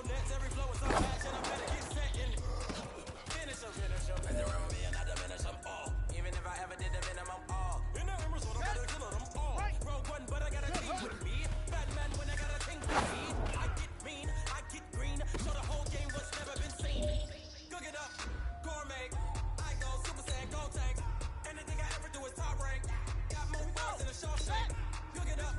nets, every flow is so passion. I better get set and finish them. And the room being not diminish them all. Even if I ever did the minimum all. In the embers, what I gotta kill them all. Rogue one, but I got a team with me. Batman when I got a thing with me. I get mean, I get green. So the whole game was never been seen. Cook it up, gourmet. I go Super Saiyan, go tank. Anything I ever do is top rank. Got more bars than a Shawshank. Cook it up,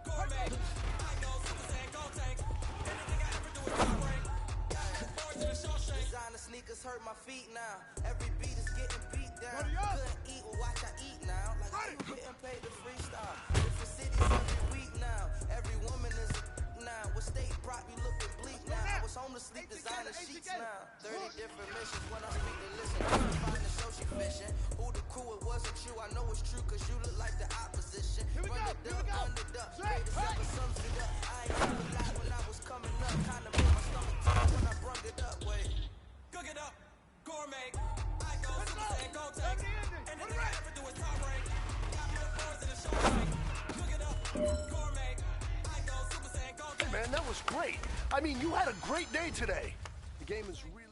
gourmet. I go Super Saiyan, go tank. Anything I ever do is top rank. Got more bars than a Shawshank. Designer sneakers hurt my feet now. Every beat is getting beat down. Couldn't eat, well watch I eat now. Like how you getting paid to freestyle? Different cities every week now. Every woman is a now. What state prop you looking bleak now? I was home to sleep, designer sheets now. 30 different missions when I speak to listen. Couldn't find the show she fishing. Who the crew, it wasn't you. I know it's true cause you look like the opposition. Run the duck, pay the seven sums it up. I ain't never lied when I was coming up. Kinda made my stomach turn when I brung it up. Wait, cook it up, gourmet. I go Super Saiyan, go tank. Anything I ever do is top rank. Got more bars than a Shawshank. Cook it up, gourmet. I go Super Saiyan, go tank. Man, that was great. I mean, you had a great day today. The game is really...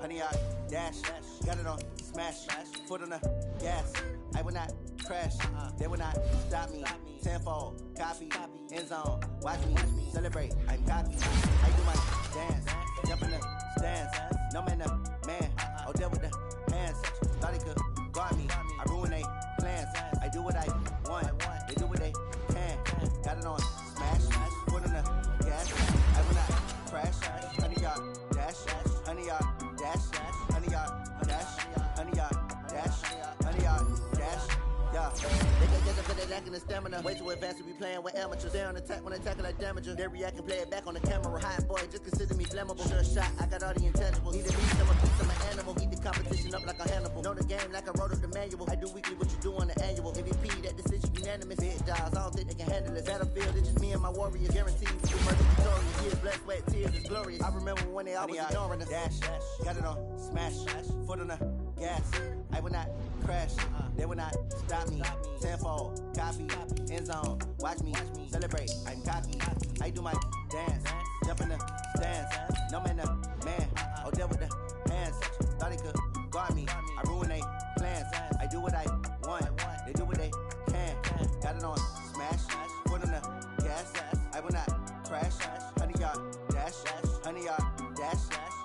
Honey, I dash, got it on smash, foot on the gas. I will not crash, they will not stop me. Tenfold, copy, end zone, watch me celebrate. I'm copy. I do my dance, jump in the stands. No man, the man, oh, deal with the hands. Thought he could guard me. I ruin they plans. I do what I want, they do what they can. Got it on smash, foot on the gas. I will not crash, honey, y'all dash, honey, y'all. Dash, honey yard, dash, honey yard, dash, honey yard, dash, yeah. They can get up to lacking the stamina. Way too advanced to be playing with amateurs. They're on attack when attacking like damager. They react and play it back on the camera. Hot boy, just consider me flammable. Sure shot, I got all the intangibles. Need to beat some a piece of my animal. Eat the competition up like a Hannibal. Know the game like I wrote up the manual. I do weekly what you do on the annual. MVP, that decision unanimous. Big dogs, I don't think they can handle it. Battlefield, it's just me and my warriors. Guaranteed to be murder victorious. Years, blood, sweat, tears, it's glorious. I remember when they always ignoring us. Dash, got it on smash, foot on the gas. I will not crash, they will not stop me. Tenfold, copy, end zone, watch me celebrate. I'm cocky, I do my dance, jump in the stands. No man, the man, oh, deal with the hands. Thought he could guard me, I ruin they plans. I do what I want, they do what they can. Got it on smash, foot on the gas. I will not crash, honey yard, dash, honey yard, dash,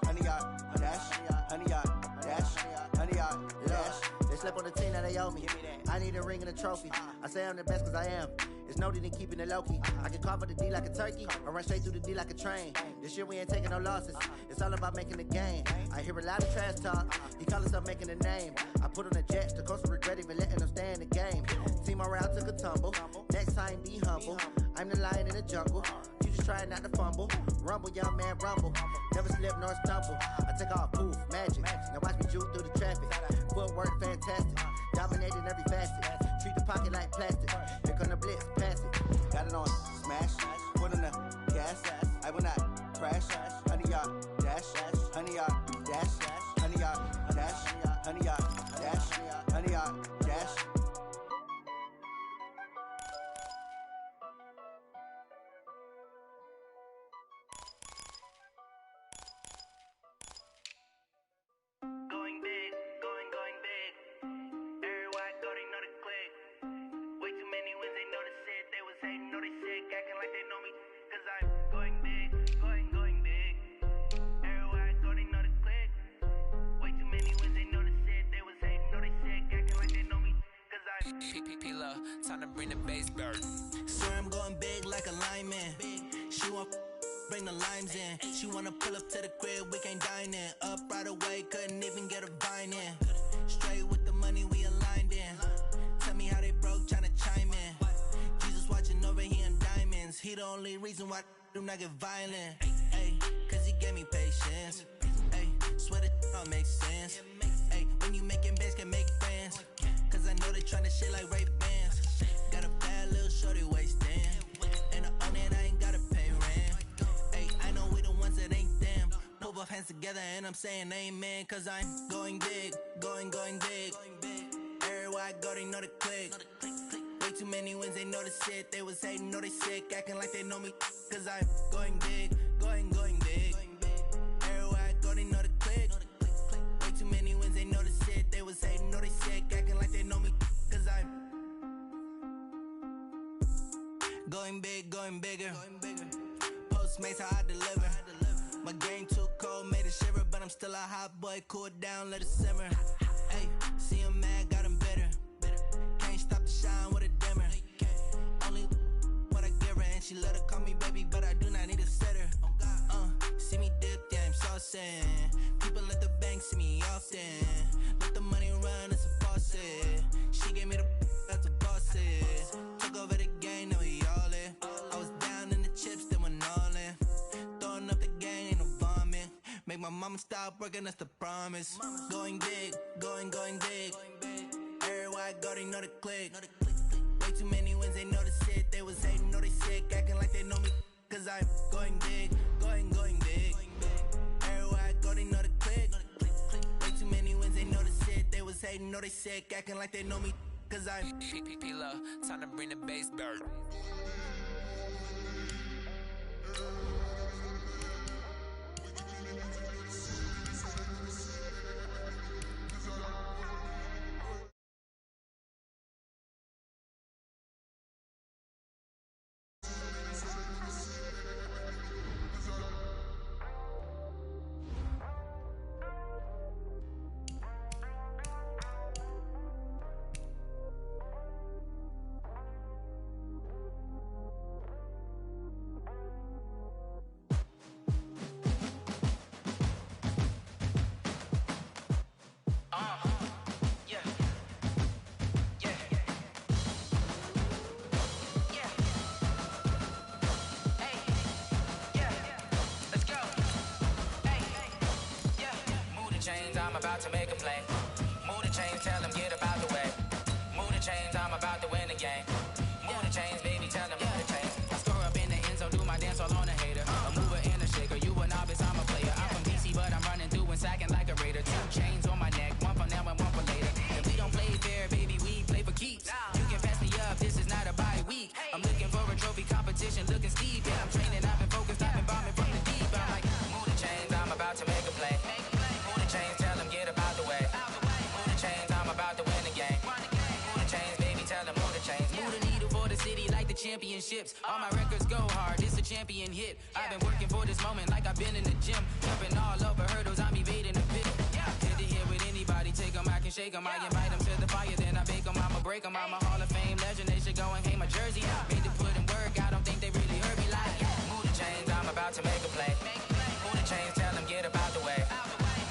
honey yard, dash, honey yard, dash, honey yard, dash. They slept on the team, now they owe me. I need a ring and a trophy. I say I'm the best cause I am. It's no need in keeping it low-key. I can carve up the D like a turkey, or run straight through the D like a train. This year we ain't taking no losses. It's all about making the game. I hear a lot of trash talk. He call himself making a name. I put on the Jets, the coach will regret even letting them stay in the game. Team morale took a tumble. Next time be humble. I'm the lion in the jungle. You just try not to fumble. Rumble, young man, rumble. Never slip nor stumble. I take off, poof, magic. Now watch me juke through the traffic. Footwork fantastic. Dominating every facet. Treat the pocket like plastic. Here come the blitz, pass it. Got it on smash, foot on the gas. I will not crash. Honey yard, dash, honey yard, dash, honey yard, dash, honey yard, dash, honey yard, dash. Time to bring the bass bird. Swear I'm going big like a lineman. She want bring the limes in. She wanna pull up to the crib, we can't dine in. Up right away, couldn't even get a vine in. Straight with the money we aligned in. Tell me how they broke, tryna chime in. Jesus watching over here in diamonds. He the only reason why I do not get violent. Ay, cause he gave me patience. Ay, swear that all makes sense. Ay, when you making bands can make friends. Cause I know they tryna shit like Ray Bans. Got a bad little shorty wasting. And I own it, I ain't gotta pay rent. together and I'm saying amen, cause I'm going big, going big. Everywhere I go, they know the click. Way too many wins, they know the shit. They was hating, know they sick, acting like they know me, cause I'm going big, going big. Everywhere I go, they know the click. Way too many wins, they know the shit. They was hating, know they sick, acting like they know me, cause I'm going big, going bigger. Postmates, how I deliver. My game too cold, made it shiver, but I'm still a hot boy. Cool it down, let it simmer. Hey, see him mad, got him bitter. Can't stop the shine with a dimmer. Only what I give her, and she let her call me baby, but I do not need a sitter. See me dip, yeah, I'm saucing. People at the bank see me often. Let the money run, it's a faucet. She gave me the that's a boss it. Took over the game, now we all in. I was down in the chips, then went all in. Throwing up the gang, ain't no vomit. Make my mama stop working, that's the promise. Going big, going big. Everywhere I go, they know the click. Way too many wins, they know the shit. They was hating, know they sick, acting like they know me, cause I'm going big, going big. Everywhere I go, they know the click. Way too many wins, they know the shit. They was hating, know they sick, acting like they know me, cause I'm P-P-P-Love, time to bring the bass back. I'm about to make a play. Move the chains, tell them get about the way. Move the chains, I'm about to win the game. Move the chains, baby, tell them move the chains. I score up in the end zone, do my dance all on a hater. A mover and a shaker, you a novice, I'm a player. I'm from DC, but I'm running through and sacking like a raider. 2 chains on my neck, one for now and one for later. And we don't play fair, baby, we play for keeps. You can pass me up, this is not a bye week. I'm looking for a trophy competition, looking steep. Yeah, I'm training, I've been focused, I've been bombing from the deep. I'm like, move the chains, I'm about to make a play. Move the chains, tell them get about the way. Move the chains, I'm about to win the game. Move the chains, baby, tell them move the chains. Move the needle for the city like the championships. All my records go hard, it's a champion hit. I've been working for this moment like I've been in the gym. Jumping all over hurdles, I'm evading the pit. Head to head with anybody, take them, I can shake them. I invite them to the fire, then I bake them, I'ma break them. I'm a Hall of Fame legend, they should go and hang my jersey. Made to put in work, I don't think they really heard me like, move the chains, I'm about to make a play. Move the chains, tell them get about the way.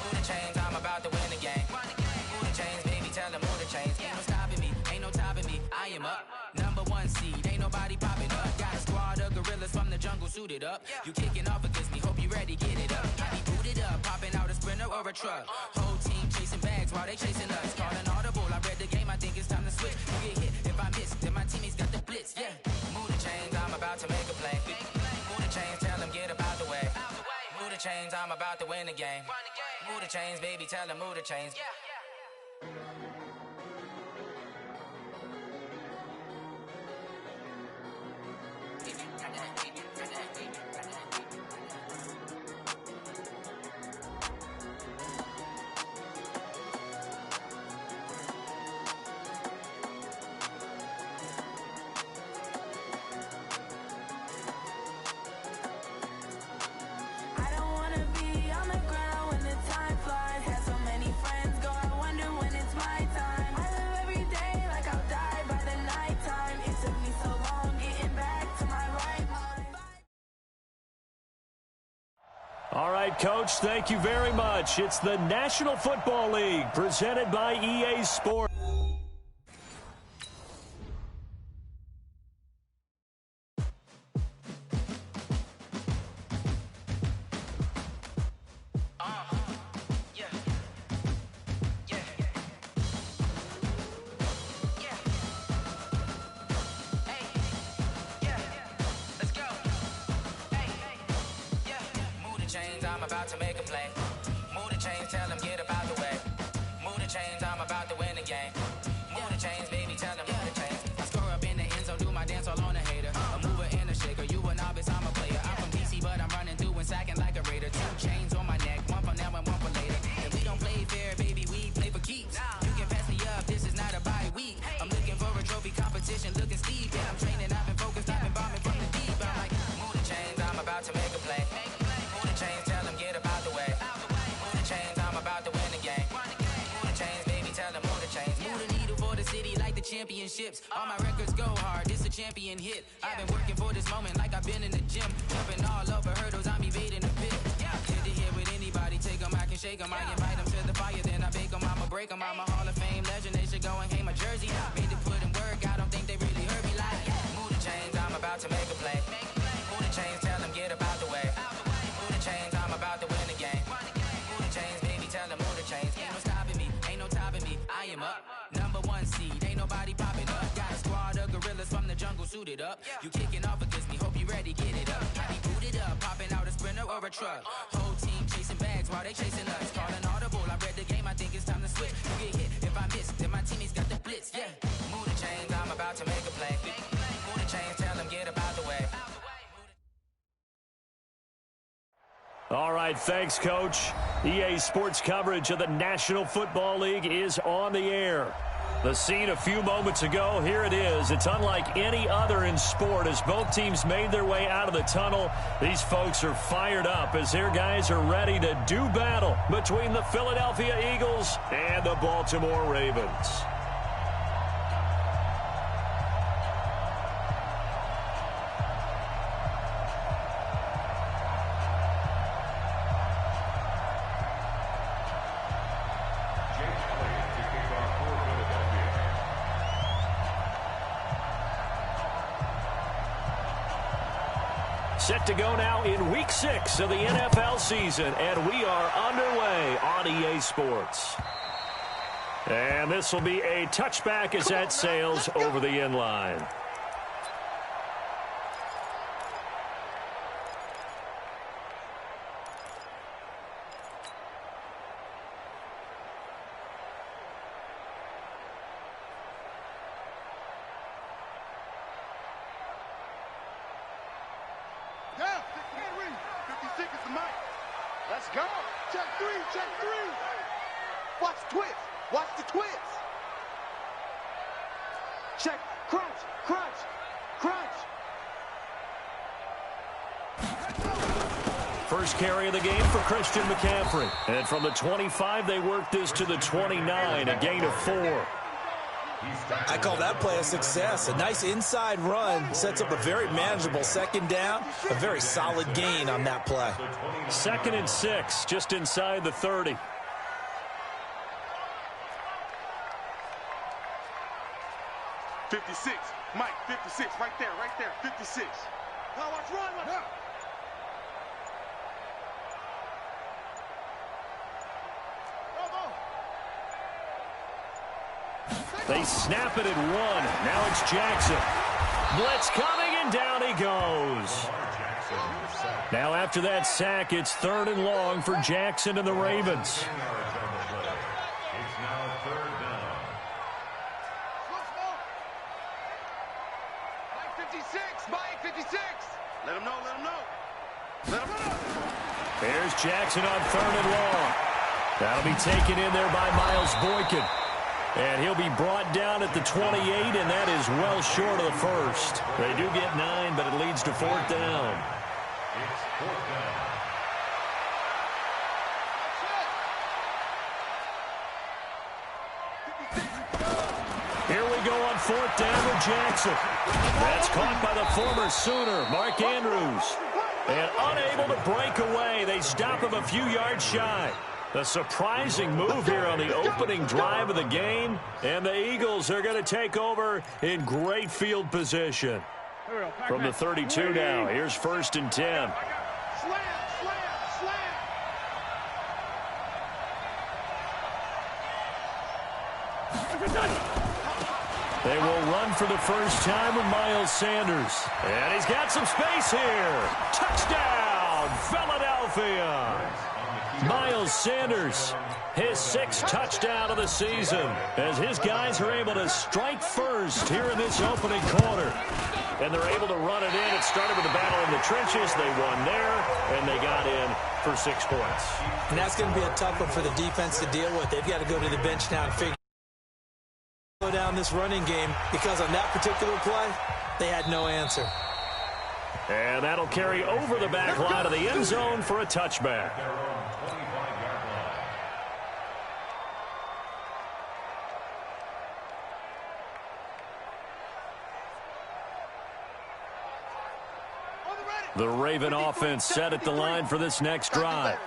Move the chains, I'm about to win the game. Move the chains, baby, tell them move the chains. Ain't no stopping me, ain't no topping me, I am up. Number 1 seed, ain't nobody popping up. Got a squad of gorillas from the jungle suited up. You kicking off against me, hope you ready, get it up. I be booted up, popping out a sprinter or a truck. Whole team chasing bags while they chasing us. Calling audible, I read the game, I think it's time to switch. You get hit, if I miss, then my teammates got the blitz, yeah. Move the chains, I'm about to make a play. Move the chains, tell them get about the way. Move the chains, I'm about to win the game. Move the chains, baby, tell them move the chains. I don't wanna be on the ground when the time flies. Have so many friends go, I wonder when it's my time. I live every day like I'll die by the nighttime. It took me so long getting back to my right mind. All right, Coach, thank you very much. It's the National Football League presented by EA Sports. Chains, I'm about to make a play. city like the championships. All my records go hard, this a champion hit. I've been working for this moment like I've been in the gym. Jumping all over hurdles, I'm evading the pit. Good to hear with anybody, take them, I can shake them. I invite them to the fire, then I bake them, I'ma break them. I'm a Hall of Fame legend, they should go and hang my jersey. Made to put in work, I don't think they really heard me like. Move the chains, I'm about to make a play. Move the chains, tell them get about the way. Move the chains, I'm about to win the game. Move the chains, baby, tell them move the chains. Ain't no stopping me, ain't no topping me. I am up, #1 seed, ain't nobody popping up. Got a squad of gorillas from the jungle suited up. You kicking off against me, hope you ready, get it up. I be booted up, popping out a Sprinter or a truck. Whole team chasing bags while they chasing us. Calling audible, I read the game, I think it's time to switch. You get hit if I miss, then my teammates got the blitz, yeah. Move the chains, I'm about to make a play. Move the chains, tell them get about the way. All right, thanks, Coach. EA Sports coverage of the National Football League is on the air. The scene a few moments ago, here it is. It's unlike any other in sport as both teams made their way out of the tunnel. These folks are fired up as their guys are ready to do battle between the Philadelphia Eagles and the Baltimore Ravens. Set to go now in Week 6 of the NFL season, and we are underway on EA Sports. And this will be a touchback as that sails over the end line. Let's go. Check three, check three. Watch the twist. Watch the twist. Check. Crunch, crunch, crunch. First carry of the game for Christian McCaffrey. And from the 25, they work this to the 29, a gain of 4. I call that play a success. A nice inside run sets up a very manageable second down. A very solid gain on that play. 2nd and 6, just inside the 30. '56, Mike, 56, right there, 56. Now watch, run, run. They snap it at 1. Now it's Jackson. Blitz coming, and down he goes. Now after that sack, it's 3rd and long for Jackson and the Ravens. It's now 3rd down. Mike 56, Mike 56. Let him know, let him know. Let him know. There's Jackson on 3rd and long. That'll be taken in there by Miles Boykin. And he'll be brought down at the 28, and that is well short of the first. They do get 9, but it leads to 4th down. It's 4th down. Here we go on 4th down with Jackson. That's caught by the former Sooner, Mark Andrews. And unable to break away, they stop him a few yards shy. A surprising move here on the opening drive of the game, and the Eagles are going to take over in great field position. From the 32 now, here's 1st and 10. They will run for the first time with Miles Sanders. And he's got some space here. Touchdown, Philadelphia. Miles Sanders, his 6th touchdown of the season, as his guys are able to strike first here in this opening quarter. And they're able to run it in. It started with a battle in the trenches. They won there, and they got in for 6 points. And that's going to be a tough one for the defense to deal with. They've got to go to the bench now and figure down this running game, because on that particular play, they had no answer. And that'll carry over the back line of the end zone for a touchback. The Raven offense set at the line for this next drive.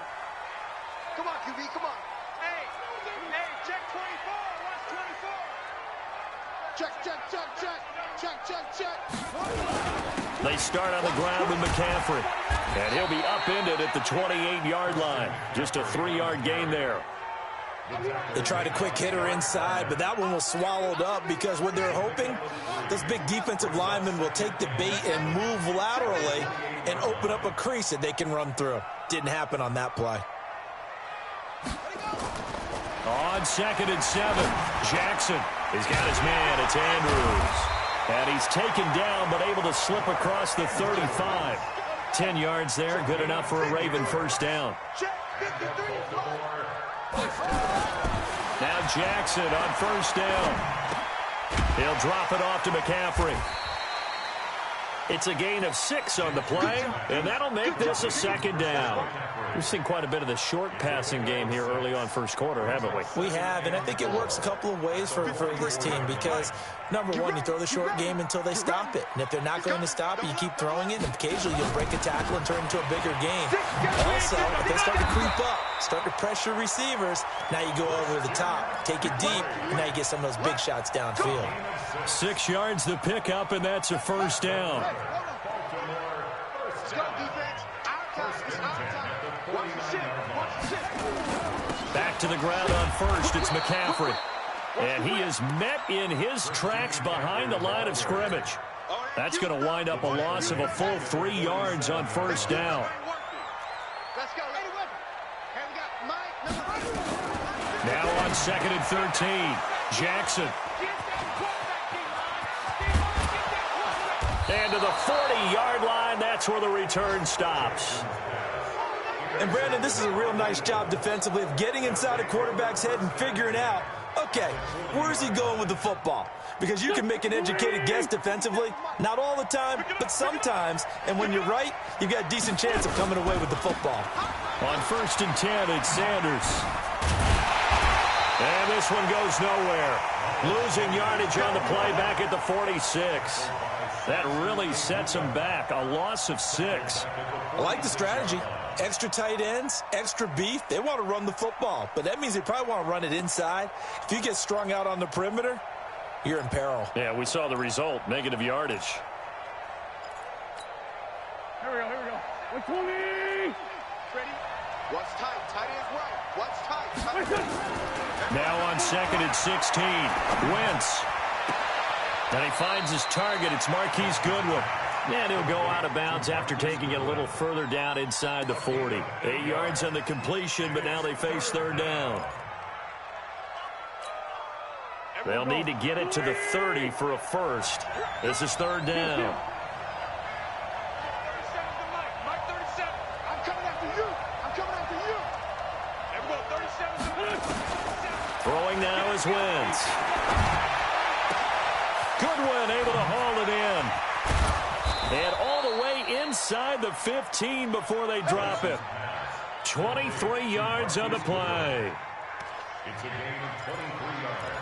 Come on, QB, come on. Hey, check 24. Watch 24. Check. They start on the ground with McCaffrey. And he'll be upended at the 28-yard line. Just a 3-yard gain there. They tried a quick hitter inside, but that one was swallowed up because what they're hoping, those big defensive linemen will take the bait and move laterally and open up a crease that they can run through. Didn't happen on that play. On 2nd and 7, Jackson. He's got his man. It's Andrews. And he's taken down but able to slip across the 35. 10 yards there, good enough for a Raven first down. Now Jackson on first down. He'll drop it off to McCaffrey. It's a gain of 6 on the play, and that'll make this a 2nd down. We've seen quite a bit of the short passing game here early on first quarter, haven't we? We have, and I think it works a couple of ways for this team because, number one, you throw the short game until they stop it. And if they're not going to stop it, you keep throwing it, and occasionally you'll break a tackle and turn it into a bigger game. Also, if they start to creep up, start to pressure receivers, now you go over the top, take it deep, and now you get some of those big shots downfield. 6 yards the pickup, and that's a first down. Back to the ground on first, it's McCaffrey. And he is met in his tracks behind the line of scrimmage. That's going to wind up a loss of a full 3 yards on first down. Now on 2nd and 13, Jackson. And to the 40-yard line, that's where the return stops. And, Brandon, this is a real nice job defensively of getting inside a quarterback's head and figuring out, okay, where's he going with the football? Because you can make an educated guess defensively, not all the time, but sometimes. And when you're right, you've got a decent chance of coming away with the football. On 1st and 10, it's Sanders. And this one goes nowhere. Losing yardage on the play back at the 46. That really sets him back. A loss of 6. I like the strategy. Extra tight ends, extra beef. They want to run the football, but that means they probably want to run it inside. If you get strung out on the perimeter, you're in peril. Yeah, we saw the result. Negative yardage. Here we go. 120. Ready? What's tight? Tight ends right. What's tight? Now on 2nd and 16, Wentz. And he finds his target. It's Marquise Goodwin. And he'll go out of bounds after taking it a little further down inside the 40. 8 yards on the completion, but now they face 3rd down. They'll need to get it to the 30 for a first. This is 3rd down. Mike 37. I'm coming after you. Throwing now is Wentz. Goodwin able to haul it in. And all the way inside the 15 before they drop it. 23 yards on the play. It's a gain of 23 yards.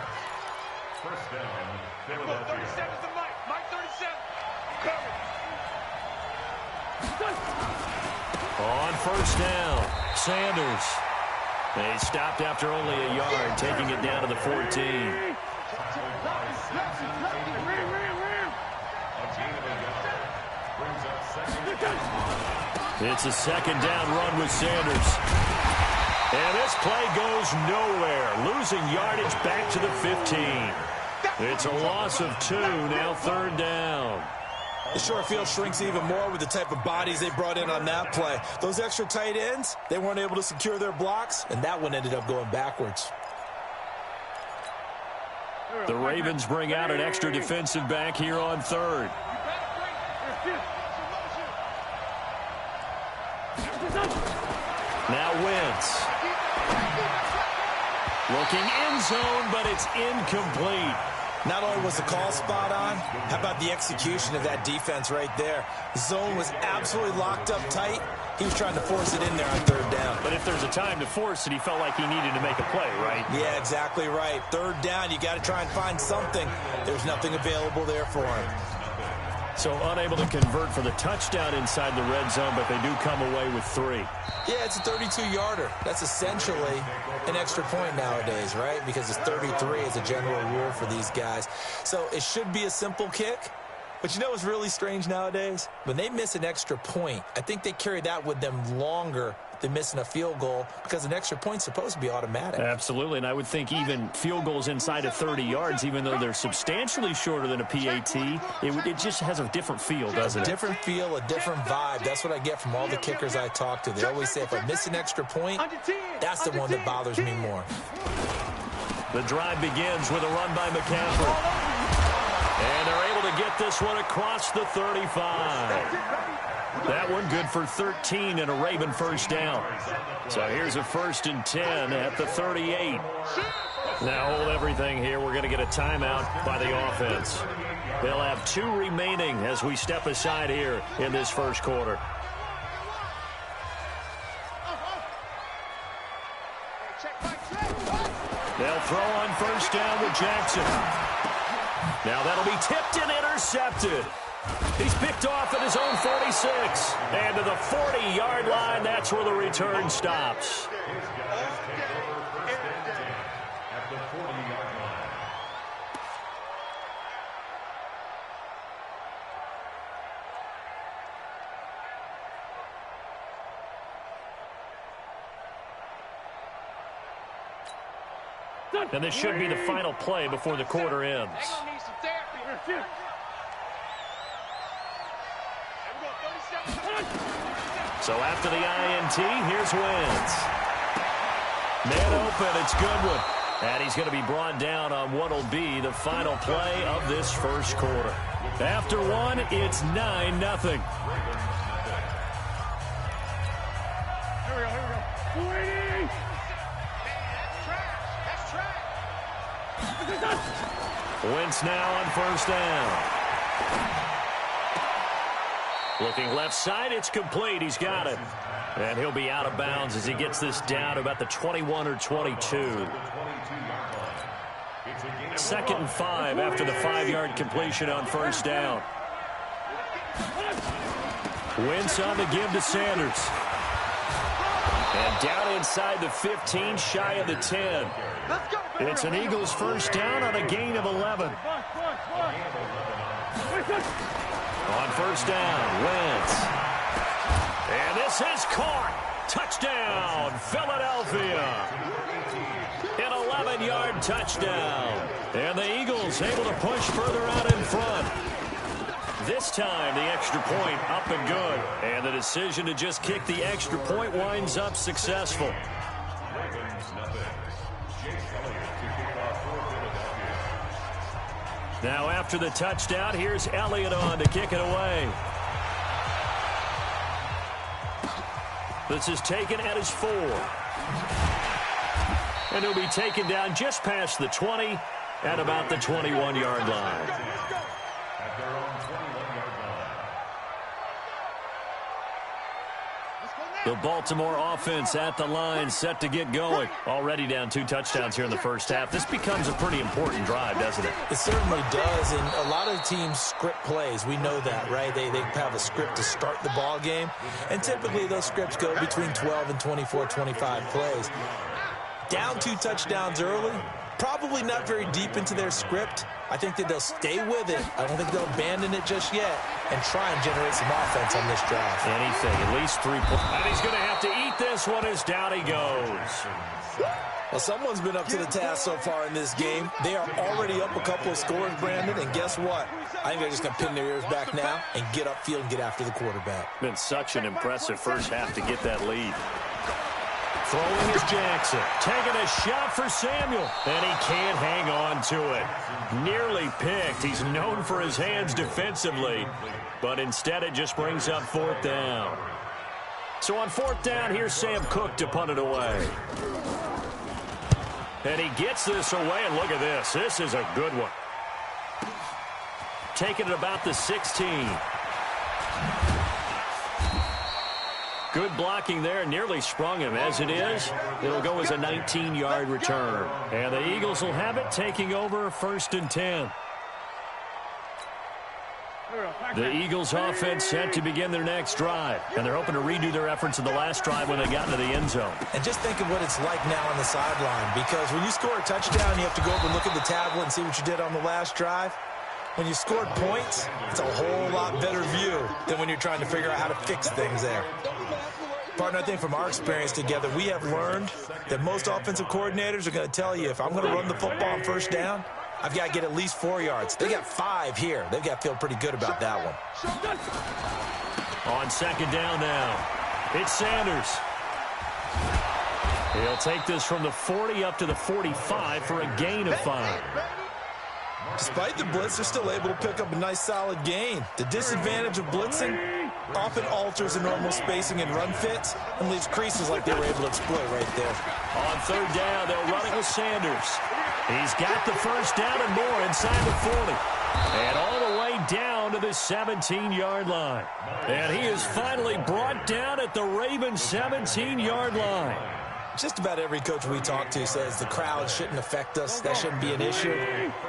First down, Philadelphia. 37 to Mike 37. On first down, Sanders. They stopped after only a yard, taking it down to the 14. It's a 2nd down run with Sanders. And this play goes nowhere. Losing yardage back to the 15. It's a loss of 2, now 3rd down. The short field shrinks even more with the type of bodies they brought in on that play. Those extra tight ends, they weren't able to secure their blocks, and that one ended up going backwards. The Ravens bring out an extra defensive back here on 3rd. Now Wentz. Looking end zone, but it's incomplete. Not only was the call spot on, how about the execution of that defense right there? The zone was absolutely locked up tight. He was trying to force it in there on 3rd down. But if there's a time to force it, he felt like he needed to make a play, right? Yeah, exactly right. 3rd down, you got to try and find something. There's nothing available there for him. So unable to convert for the touchdown inside the red zone, but they do come away with 3. Yeah, it's a 32-yarder. That's essentially an extra point nowadays, right? Because it's 33 as a general rule for these guys. So it should be a simple kick. But you know what's really strange nowadays? When they miss an extra point, I think they carry that with them longer than missing a field goal because an extra point's supposed to be automatic. Absolutely, and I would think even field goals inside of 30 yards, even though they're substantially shorter than a PAT, it just has a different feel, doesn't it? A different feel, a different vibe. That's what I get from all the kickers I talk to. They always say if I miss an extra point, that's the one that bothers me more. The drive begins with a run by McCaffrey. And they're able to get this one across the 35. That one good for 13 and a Raven first down. So here's a 1st and 10 at the 38. Now hold everything here. We're going to get a timeout by the offense. They'll have 2 remaining as we step aside here in this first quarter. They'll throw on 1st down with Jackson. Now that'll be tipped and intercepted. He's picked off at his own 46. And to the 40-yard line, that's where the return stops. At the 40-yard line. And this should be the final play before the quarter ends. So after the INT, here's Wentz. Man open, it's Goodwin. And he's going to be brought down on what will be the final play of this first quarter. After one, it's 9-0. Wentz now on 1st down. Looking left side, it's complete. He's got it. And he'll be out of bounds as he gets this down to about the 21 or 22. 2nd and 5 after the 5-yard completion on 1st down. Wentz on the give to Sanders. And down inside the 15, shy of the 10. It's an Eagles 1st down on a gain of 11. On 1st down, Wentz. And this is caught. Touchdown, Philadelphia. An 11-yard touchdown. And the Eagles able to push further out in front. This time, the extra point up and good. And the decision to just kick the extra point winds up successful. Now after the touchdown, here's Elliott on to kick it away. This is taken at his 4. And he'll be taken down just past the 20 at about the 21-yard line. At their own 21-yard line. The Baltimore offense at the line, set to get going. Already down 2 touchdowns here in the first half. This becomes a pretty important drive, doesn't it? It certainly does, and a lot of teams script plays. We know that, right? They have a script to start the ball game, and typically those scripts go between 12 and 24, 25 plays. Down 2 touchdowns early, probably not very deep into their script. I think that they'll stay with it. I don't think they'll abandon it just yet and try and generate some offense on this drive. Anything, at least 3 points. And he's going to have to eat this one as down he goes. Well, someone's been up to the task so far in this game. They are already up a couple of scores, Brandon, and guess what? I think they're just going to pin their ears back now and get upfield and get after the quarterback. Been such an impressive first half to get that lead. Throwing is Jackson. Taking a shot for Samuel. And he can't hang on to it. Nearly picked. He's known for his hands defensively. But instead it just brings up 4th down. So on 4th down, here's Sam Cook to punt it away. And he gets this away. And look at this. This is a good one. Taking it about the 16. Good blocking there, nearly sprung him. As it is, it'll go as a 19-yard return. And the Eagles will have it, taking over 1st and 10. The Eagles offense set to begin their next drive, and they're hoping to redo their efforts in the last drive when they got into the end zone. And just think of what it's like now on the sideline, because when you score a touchdown, you have to go over and look at the tablet and see what you did on the last drive. When you scored points, it's a whole lot better view than when you're trying to figure out how to fix things there. Partner, I think from our experience together, we have learned that most offensive coordinators are going to tell you, if I'm going to run the football on first down, I've got to get at least 4 yards. They got 5 here. They've got to feel pretty good about that one. On second down now, it's Sanders. He'll take this from the 40 up to the 45 for a gain of 5. Despite the blitz, they're still able to pick up a nice, solid gain. The disadvantage of blitzing often alters the normal spacing and run fits and leaves creases like they were able to exploit right there. On third down, they'll run it with Sanders. He's got the first down and more inside the 40. And all the way down to the 17-yard line. And he is finally brought down at the Ravens' 17-yard line. Just about every coach we talk to says the crowd shouldn't affect us. That shouldn't be an issue.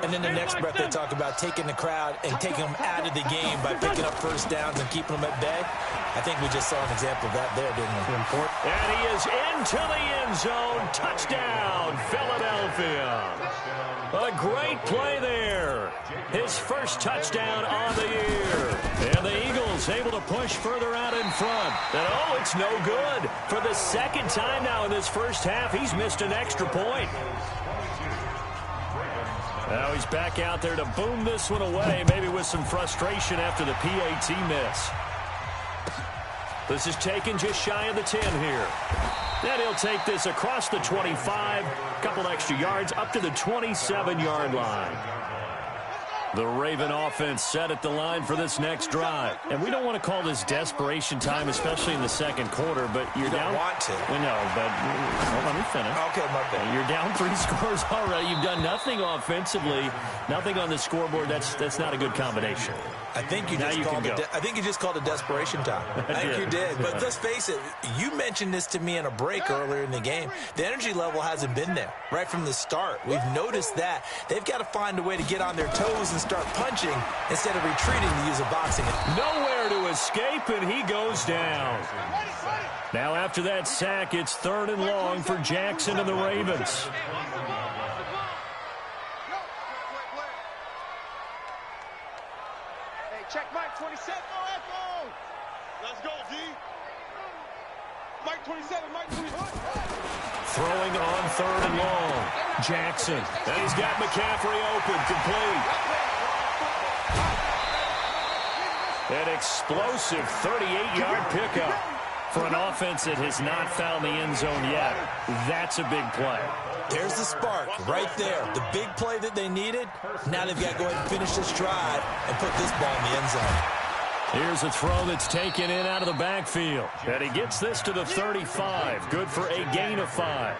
And then the next breath they talk about taking the crowd and taking them out of the game by picking up first downs and keeping them at bay. I think we just saw an example of that there, didn't we? And he is into the end zone. Touchdown, Philadelphia. A great play there. His first touchdown on the year. And the Eagles able to push further out in front. And oh, it's no good. For the second time now in this first half, he's missed an extra point. Now he's back out there to boom this one away, maybe with some frustration after the PAT miss. This is taken just shy of the 10 here. Then he'll take this across the 25, couple extra yards up to the 27-yard line. The Raven offense set at the line for this next drive. And we don't want to call this desperation time, especially in the second quarter, but you're down. You don't want to. We know, but well, let me finish. Okay, my bad. You're down 3 scores already. You've done nothing offensively, nothing on the scoreboard. That's not a good combination. I think you just called it desperation time. I think you did. But let's face it, you mentioned this to me in a break earlier in the game. The energy level hasn't been there right from the start. We've noticed that. They've got to find a way to get on their toes and start punching instead of retreating to use a boxing. Nowhere to escape, and he goes down. Now after that sack, it's 3rd and long for Jackson and the Ravens. Check Mike 27. Oh, echo. Let's go, D. Mike 27, Mike 27. Throwing on 3rd and long. Jackson. And he's got McCaffrey open, complete. An explosive 38-yard pickup for an offense that has not found the end zone yet. That's a big play. There's the spark right there. The big play that they needed. Now they've got to go ahead and finish this drive and put this ball in the end zone. Here's a throw that's taken in out of the backfield. And he gets this to the 35. Good for a gain of 5.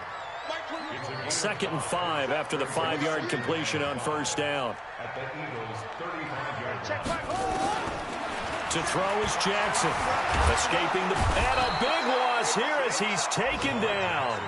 2nd and 5 after the 5-yard completion on first down. To throw is Jackson. Escaping the... And a big loss here as he's taken down.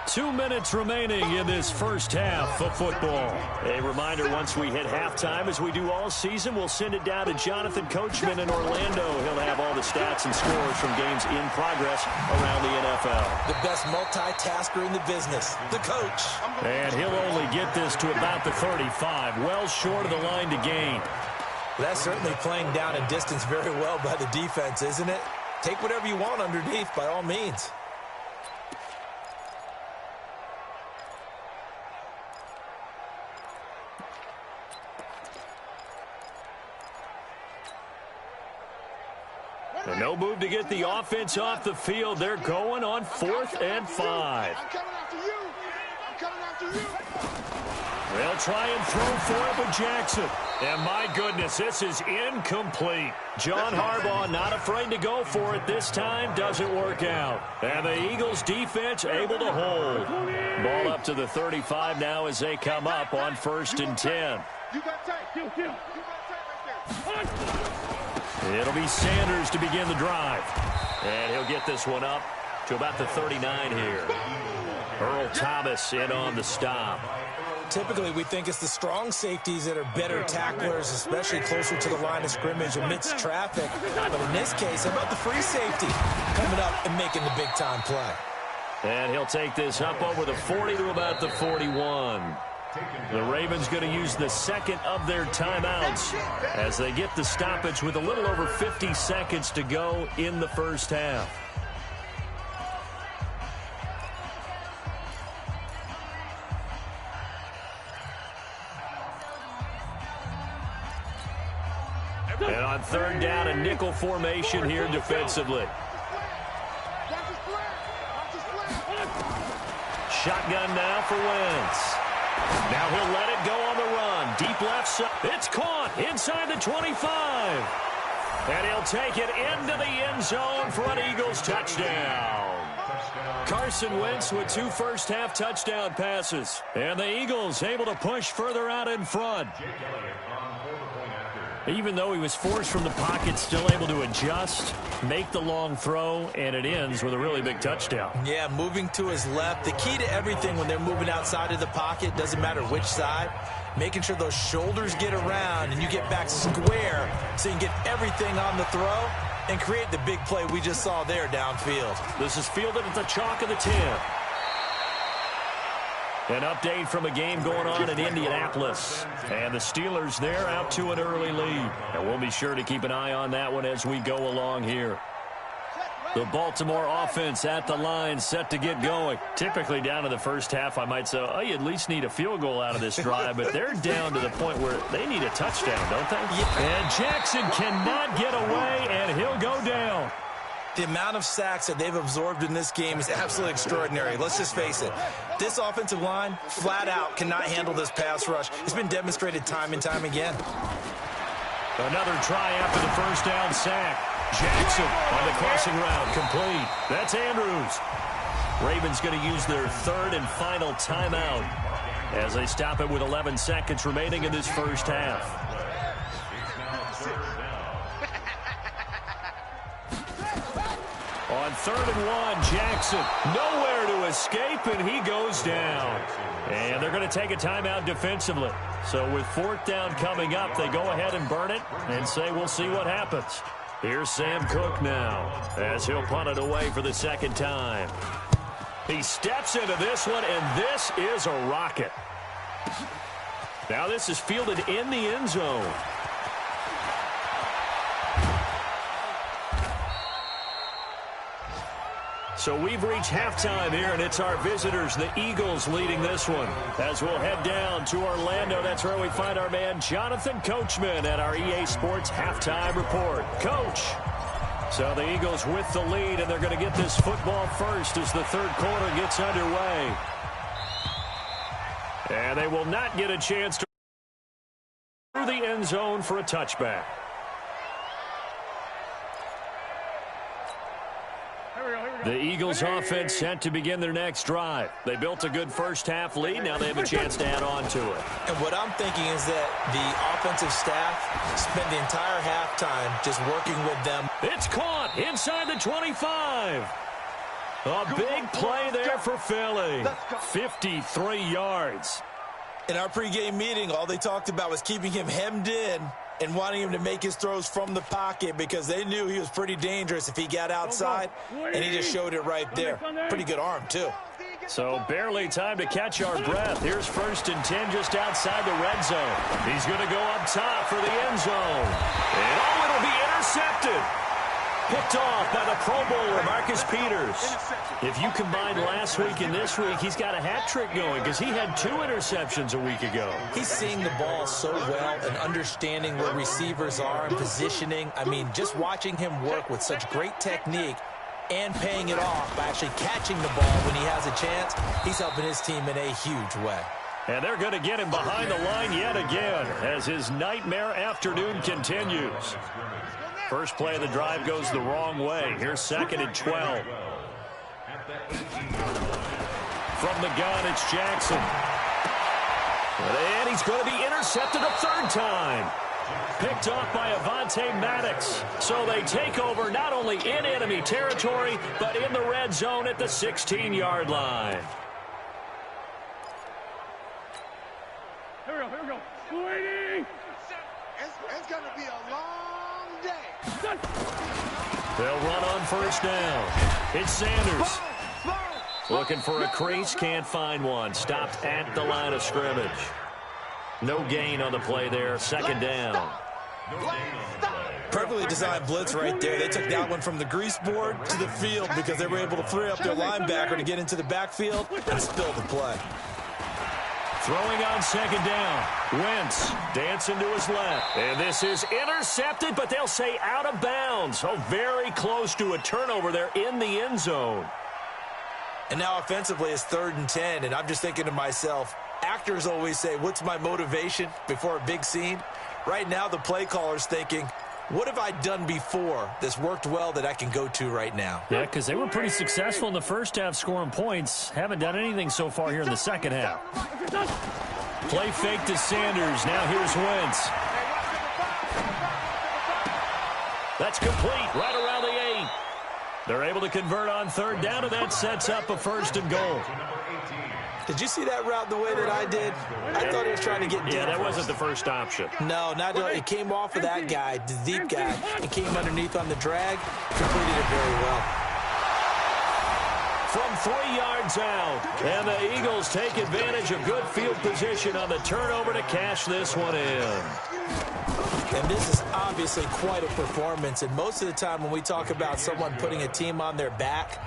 2 minutes remaining in this first half of football. A reminder, once we hit halftime, as we do all season, we'll send it down to Jonathan Coachman in Orlando. He'll have all the stats and scores from games in progress around the NFL. The best multitasker in the business, the coach. And he'll only get this to about the 35, well short of the line to gain. That's certainly playing down and distance very well by the defense, isn't it? Take whatever you want underneath, by all means. And no move to get the offense off the field. They're going on 4th and 5. I'm coming after you. I'm coming after you. They'll try and throw for it with Jackson. And my goodness, this is incomplete. John Harbaugh not afraid to go for it this time. Doesn't work out. And the Eagles defense able to hold. Ball up to the 35 now as they come up on 1st and 10. You got tight. You got tight right there. It'll be Sanders to begin the drive. And he'll get this one up to about the 39 here. Earl Thomas in on the stop. typically we think it's the strong safeties that are better tacklers, especially closer to the line of scrimmage amidst traffic. But in this case, how about the free safety coming up and making the big-time play? And he'll take this up over the 40 to about the 41. The Ravens going to use the second of their timeouts as they get the stoppage with a little over 50 seconds to go in the first half. And on third down, a nickel formation here defensively. Shotgun now for Wentz. Now he'll let it go on the run. Deep left side. It's caught inside the 25. And he'll take it into the end zone for an Eagles touchdown. Carson Wentz with 2 first-half touchdown passes. And the Eagles able to push further out in front. Even though he was forced from the pocket, still able to adjust, make the long throw, and it ends with a really big touchdown. Yeah, moving to his left. The key to everything when they're moving outside of the pocket, doesn't matter which side, making sure those shoulders get around and you get back square so you can get everything on the throw and create the big play we just saw there downfield. This is fielded at the chalk of the 10. An update from a game going on in Indianapolis. And the Steelers there out to an early lead. And we'll be sure to keep an eye on that one as we go along here. The Baltimore offense at the line, set to get going. Typically down to the first half, I might say, oh, you at least need a field goal out of this drive. But they're down to the point where they need a touchdown, don't they? Yeah. And Jackson cannot get away, and he'll go down. The amount of sacks that they've absorbed in this game is absolutely extraordinary. Let's just face it. This offensive line, flat out, cannot handle this pass rush. It's been demonstrated time and time again. Another try after the first down sack. Jackson on the crossing route, complete. That's Andrews. Ravens going to use their third and final timeout as they stop it with 11 seconds remaining in this first half. On 3rd and 1, Jackson nowhere to escape, and he goes down. And they're going to take a timeout defensively. So with 4th down coming up, they go ahead and burn it and say we'll see what happens. Here's Sam Cook now as he'll punt it away for the second time. He steps into this one, and this is a rocket. Now this is fielded in the end zone. So we've reached halftime here, and it's our visitors, the Eagles, leading this one. As we'll head down to Orlando, that's where we find our man Jonathan Coachman at our EA Sports Halftime Report. Coach. So the Eagles with the lead, and they're going to get this football first as the third quarter gets underway. And they will not get a chance to through the end zone for a touchback. The Eagles offense set to begin their next drive. They built a good first-half lead. Now they have a chance to add on to it. And what I'm thinking is that the offensive staff spent the entire halftime just working with them. It's caught inside the 25. A big play there for Philly. 53 yards. In our pregame meeting, all they talked about was keeping him hemmed in and wanting him to make his throws from the pocket because they knew he was pretty dangerous if he got outside, and he just showed it right there. Pretty good arm, too. So barely time to catch our breath. Here's 1st and 10 just outside the red zone. He's going to go up top for the end zone. And it'll be intercepted. Picked off by the Pro Bowler, Marcus Peters. If you combine last week and this week, he's got a hat trick going because he had 2 interceptions a week ago. He's seeing the ball so well and understanding where receivers are and positioning. I mean, just watching him work with such great technique and paying it off by actually catching the ball when he has a chance, he's helping his team in a huge way. And they're going to get him behind the line yet again as his nightmare afternoon continues. First play of the drive goes the wrong way. Here's 2nd and 12. From the gun, it's Jackson. And he's going to be intercepted a 3rd time. Picked off by Avonte Maddox. So they take over not only in enemy territory, but in the red zone at the 16-yard line. It's going to be a long day. They'll run on first down. It's Sanders. Looking for a crease, can't find one. Stopped at the line of scrimmage. No gain on the play there, second down. Perfectly designed blitz right there. They took that one from the grease board to the field because they were able to free up their linebacker to get into the backfield and spill the play. Throwing on second down. Wentz dancing to his left. And this is intercepted, but they'll say out of bounds. Oh, very close to a turnover there in the end zone. And now offensively it's 3rd and 10, and I'm just thinking to myself, actors always say, what's my motivation before a big scene? Right now the play caller's thinking, what have I done before that's worked well that I can go to right now? Yeah, because they were pretty successful in the first half scoring points. Haven't done anything so far here in the second half. Play fake to Sanders. Now here's Wentz. That's complete right around the 8. They're able to convert on third down, and that sets up a 1st and goal. Did you see that route the way that I did? I thought he was trying to get deep. Yeah, that wasn't the first option. No, not it came off of that guy, the deep guy, and came underneath on the drag. Completed it very well. From 3 yards out, and the Eagles take advantage of good field position on the turnover to cash this one in. And this is obviously quite a performance, and most of the time when we talk about someone putting a team on their back,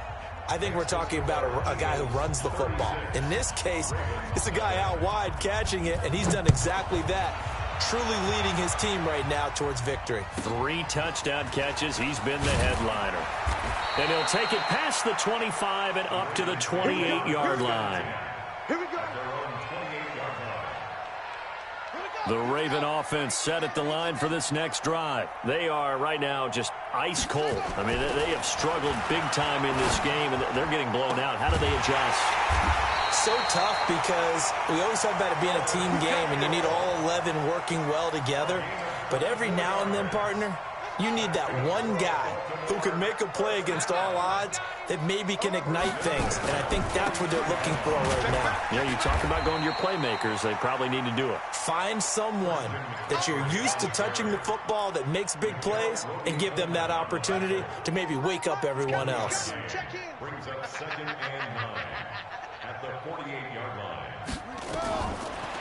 I think we're talking about a guy who runs the football. In this case, it's a guy out wide catching it, and he's done exactly that, truly leading his team right now towards victory. 3 touchdown catches. He's been the headliner. And he'll take it past the 25 and up to the 28-yard line. Here we go. The Raven offense set at the line for this next drive. They are right now just ice cold. I mean, they have struggled big time in this game, and they're getting blown out. How do they adjust? So tough because we always talk about it being a team game, and you need all 11 working well together. But every now and then, partner, you need that one guy who can make a play against all odds that maybe can ignite things. And I think that's what they're looking for right now. Yeah, you talk about going to your playmakers. They probably need to do it. Find someone that you're used to touching the football that makes big plays and give them that opportunity to maybe wake up everyone else. Brings up 2nd and 9 at the 48-yard line.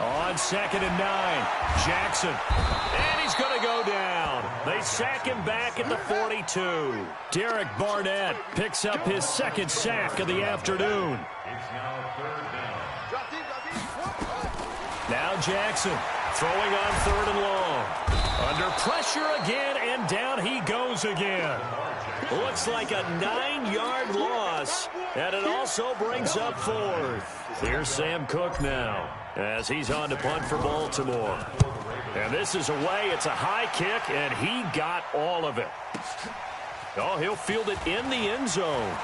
On 2nd and 9, Jackson. And he's going to go down. They sack him back at the 42. Derek Barnett picks up his 2nd sack of the afternoon. It's now 3rd down. Now Jackson throwing on 3rd and long. Under pressure again, and down he goes again. Looks like a 9-yard loss, and it also brings up 4th. Here's Sam Cook now, as he's on to punt for Baltimore. And this is away. It's a high kick, and he got all of it. Oh, he'll field it in the end zone.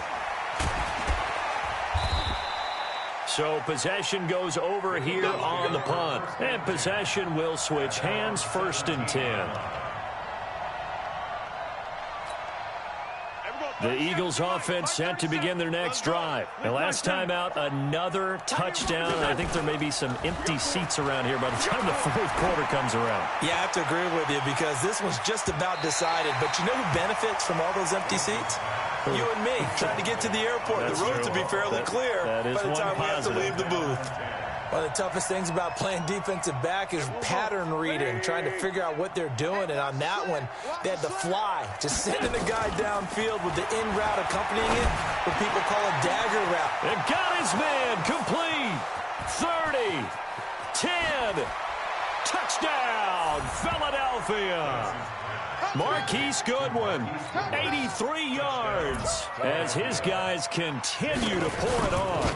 So possession goes over here on the punt. And possession will switch hands, 1st and 10. The Eagles offense set to begin their next drive. And last time out, another touchdown. I think there may be some empty seats around here by the time the 4th quarter comes around. Yeah, I have to agree with you because this one's just about decided. But you know who benefits from all those empty seats? You and me, trying to get to the airport. That's the roads will be fairly clear by the time we have to leave the booth. One of the toughest things about playing defensive back is pattern reading, trying to figure out what they're doing. And on that one, they had the fly, just sending the guy downfield with the in route accompanying it, what people call a dagger route. And got his man complete. 30, 10, touchdown, Philadelphia. Marquise Goodwin, 83 yards, as his guys continue to pour it on.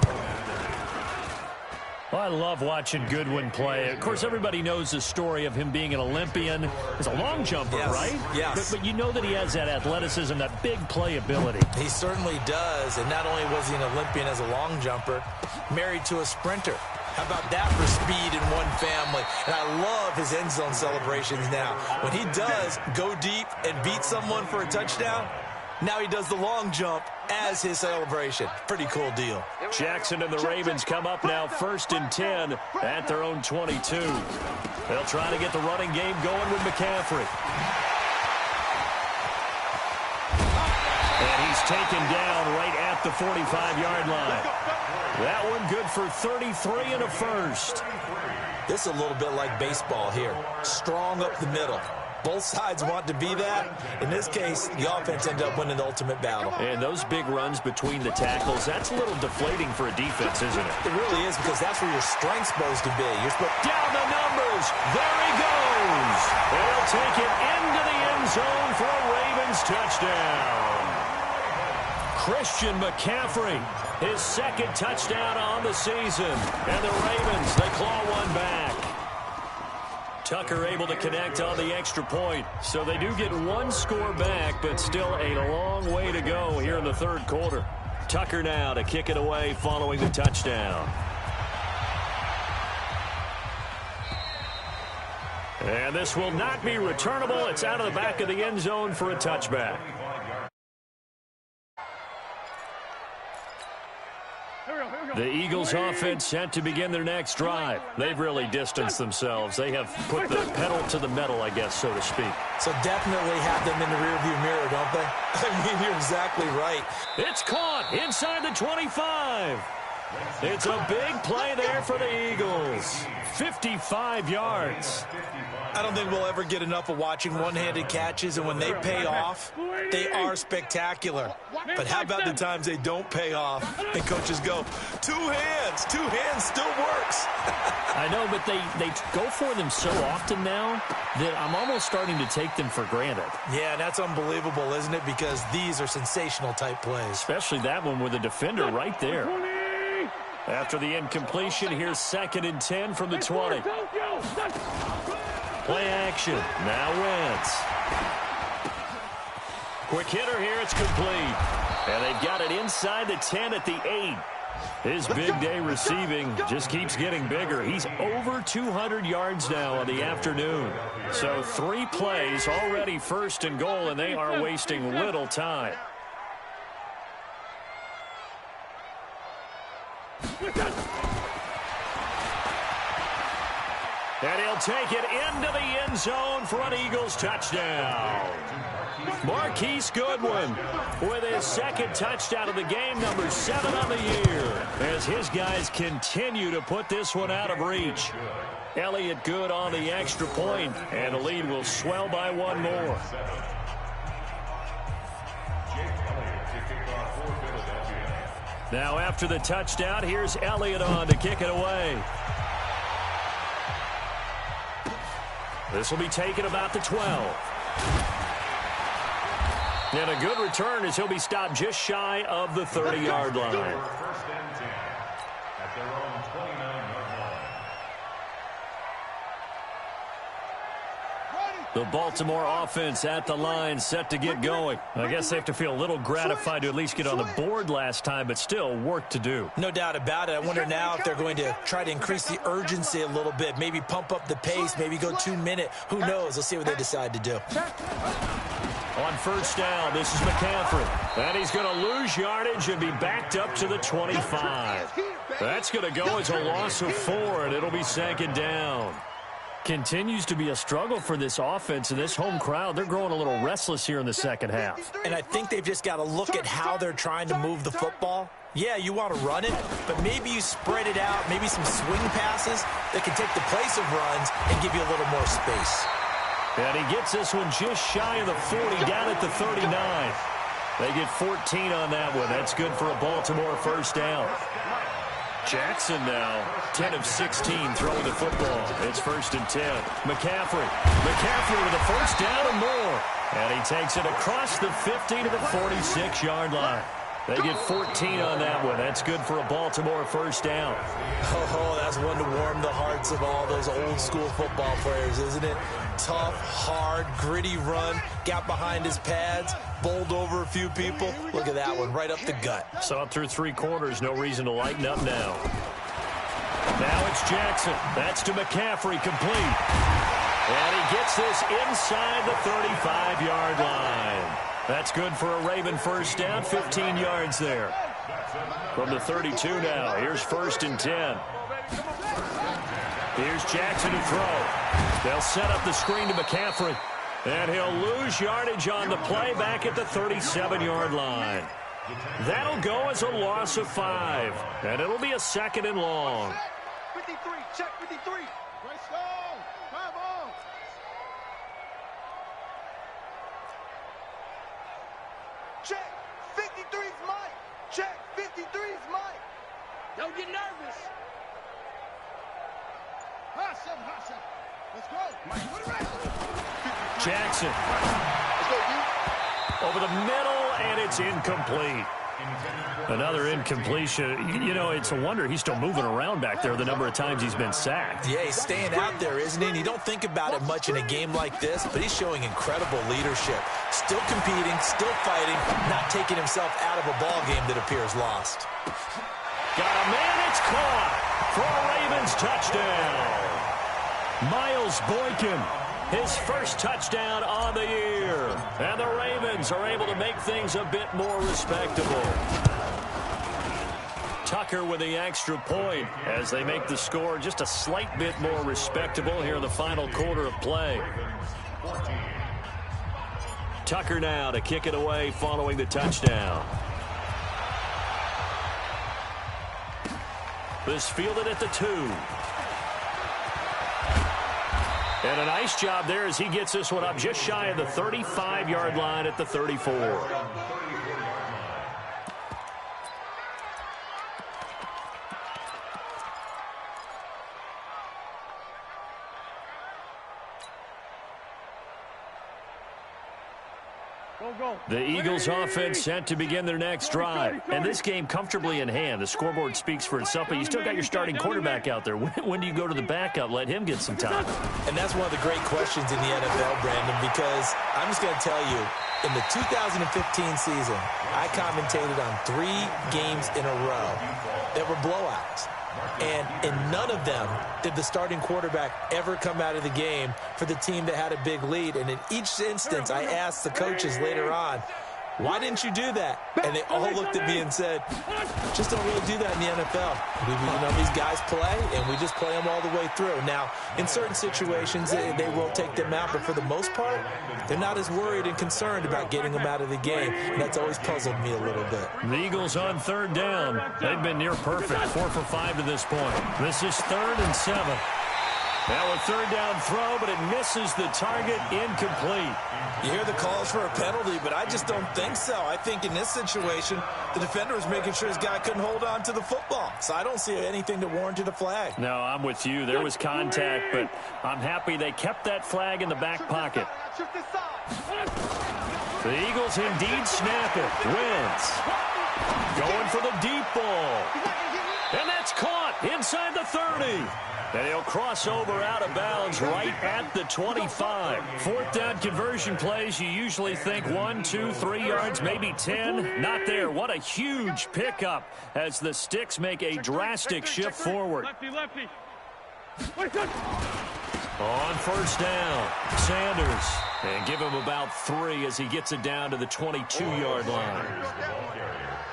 Well, I love watching Goodwin play. Of course, everybody knows the story of him being an Olympian. He's a long jumper, yes, right? Yes. But you know that he has that athleticism, that big playability. He certainly does. And not only was he an Olympian as a long jumper, married to a sprinter. How about that for speed in one family? And I love his end zone celebrations now. When he does go deep and beat someone for a touchdown, Now he does the long jump as his celebration. Pretty cool deal. Jackson and the Ravens come up now 1st and 10 at their own 22. They'll try to get the running game going with McCaffrey. And he's taken down right at the 45-yard line. That one good for 33 and a first. This is a little bit like baseball here. Strong up the middle. Both sides want to be that. In this case, the offense ended up winning the ultimate battle. And those big runs between the tackles, that's a little deflating for a defense, isn't it? It really is, because that's where your strength's supposed to be. You're supposed down the numbers. There he goes. They'll take it into the end zone for a Ravens touchdown. Christian McCaffrey, his 2nd touchdown on the season. And the Ravens, they claw one back. Tucker able to connect on the extra point. So they do get one score back, but still a long way to go here in the 3rd quarter. Tucker now to kick it away following the touchdown. And this will not be returnable. It's out of the back of the end zone for a touchback. The Eagles offense set to begin their next drive. They've really distanced themselves. They have put the pedal to the metal, I guess, so to speak. So definitely have them in the rearview mirror, don't they? I mean, you're exactly right. It's caught inside the 25. It's a big play there for the Eagles. 55 yards. I don't think we'll ever get enough of watching one-handed catches, and when they pay off, they are spectacular. But how about the times they don't pay off, and coaches go, two hands still works. I know, but they go for them so often now that I'm almost starting to take them for granted. Yeah, that's unbelievable, isn't it? Because these are sensational type plays. Especially that one with the defender right there. After the incompletion, here's 2nd and 10 from the 20. Play action. Now Wentz. Quick hitter here. It's complete. And they've got it inside the 10 at the 8. His big day receiving just keeps getting bigger. He's over 200 yards now on the afternoon. So 3 plays already 1st and goal, and they are wasting little time. And he'll take it into the end zone for an Eagles touchdown. Marquise Goodwin with his 2nd touchdown of the game, number 7 on the year, as his guys continue to put this one out of reach. Elliott good on the extra point, and the lead will swell by one more. Now after the touchdown, here's Elliott on to kick it away. This will be taken about the 12. And a good return as he'll be stopped just shy of the 30-yard line. 1st and 10 at their own 29-yard line. The Baltimore offense at the line set to get going. I guess they have to feel a little gratified to at least get on the board last time, but still work to do. No doubt about it. I wonder now if they're going to try to increase the urgency a little bit, maybe pump up the pace, maybe go 2-minute. Who knows? Let's see what they decide to do. On 1st down, this is McCaffrey. And he's going to lose yardage and be backed up to the 25. That's going to go as a loss of 4, and it'll be 2nd down. Continues to be a struggle for this offense, and this home crowd, they're growing a little restless here in the 2nd half. And I think they've just got to look at how they're trying to move the football. Yeah, you want to run it, but maybe you spread it out, maybe some swing passes that can take the place of runs and give you a little more space. And he gets this one just shy of the 40, down at the 39. They get 14 on that one. That's good for a Baltimore 1st down. Jackson now, 10 of 16 throwing the football. It's 1st and 10. McCaffrey with a 1st down and more. And he takes it across the 50 to the 46-yard line. They get 14 on that one. That's good for a Baltimore 1st down. Oh, that's one to warm the hearts of all those old school football players, isn't it? Tough, hard, gritty run. Got behind his pads, bowled over a few people. Look at that one, right up the gut. Saw through 3 quarters. No reason to lighten up now. Now it's Jackson. That's to McCaffrey, complete. And he gets this inside the 35-yard line. That's good for a Raven first down, 15 yards there. From the 32 now, here's 1st and 10. Here's Jackson to throw. They'll set up the screen to McCaffrey. And he'll lose yardage on the play back at the 37-yard line. That'll go as a loss of 5. And it'll be a 2nd and long. 53, check 53. Let's go. Come on. Check 53's Mike. Check 53's Mike. Don't get nervous. Hustle. Let's go. Mike, what a rest. Jackson. Let's go, dude. Over the middle, and it's incomplete. Another incompletion. You know, it's a wonder he's still moving around back there the number of times he's been sacked. Yeah, he's staying out there, isn't he? And you don't think about it much in a game like this, but he's showing incredible leadership. Still competing, still fighting, not taking himself out of a ball game that appears lost. Got a man, it's caught for a Ravens touchdown. Miles Boykin, his first touchdown on the year. And the Ravens are able to make things a bit more respectable. Tucker with the extra point as they make the score just a slight bit more respectable here in the final quarter of play. Tucker now to kick it away following the touchdown. This fielded at the 2. And a nice job there as he gets this one up just shy of the 35-yard line at the 34. The Eagles offense set to begin their next drive. And this game comfortably in hand. The scoreboard speaks for itself, but you still got your starting quarterback out there. When do you go to the backup? Let him get some time. And that's one of the great questions in the NFL, Brandon, because I'm just going to tell you, in the 2015 season, I commentated on 3 games in a row that were blowouts. And in none of them did the starting quarterback ever come out of the game for the team that had a big lead. And in each instance, I asked the coaches later on, why didn't you do that? And they all looked at me and said, just don't really do that in the NFL. These guys play, and we just play them all the way through. Now, in certain situations, they will take them out, but for the most part, they're not as worried and concerned about getting them out of the game. And that's always puzzled me a little bit. The Eagles on 3rd down. They've been near perfect, 4 for 5 to this point. This is 3rd and 7. Now a 3rd down throw, but it misses the target, incomplete. You hear the calls for a penalty, but I just don't think so. I think in this situation, the defender was making sure his guy couldn't hold on to the football. So I don't see anything that warranted a flag. No, I'm with you. There was contact, but I'm happy they kept that flag in the back pocket. The Eagles indeed snap it. Wins. Going for the deep ball. And that's caught inside the 30. And he'll cross over out of bounds right at the 25. 4th down conversion plays, you usually think 1, 2, 3 yards, maybe 10. Not there. What a huge pickup as the Sticks make a drastic shift forward. Lefty. On 1st down, Sanders. And give him about 3 as he gets it down to the 22-yard line.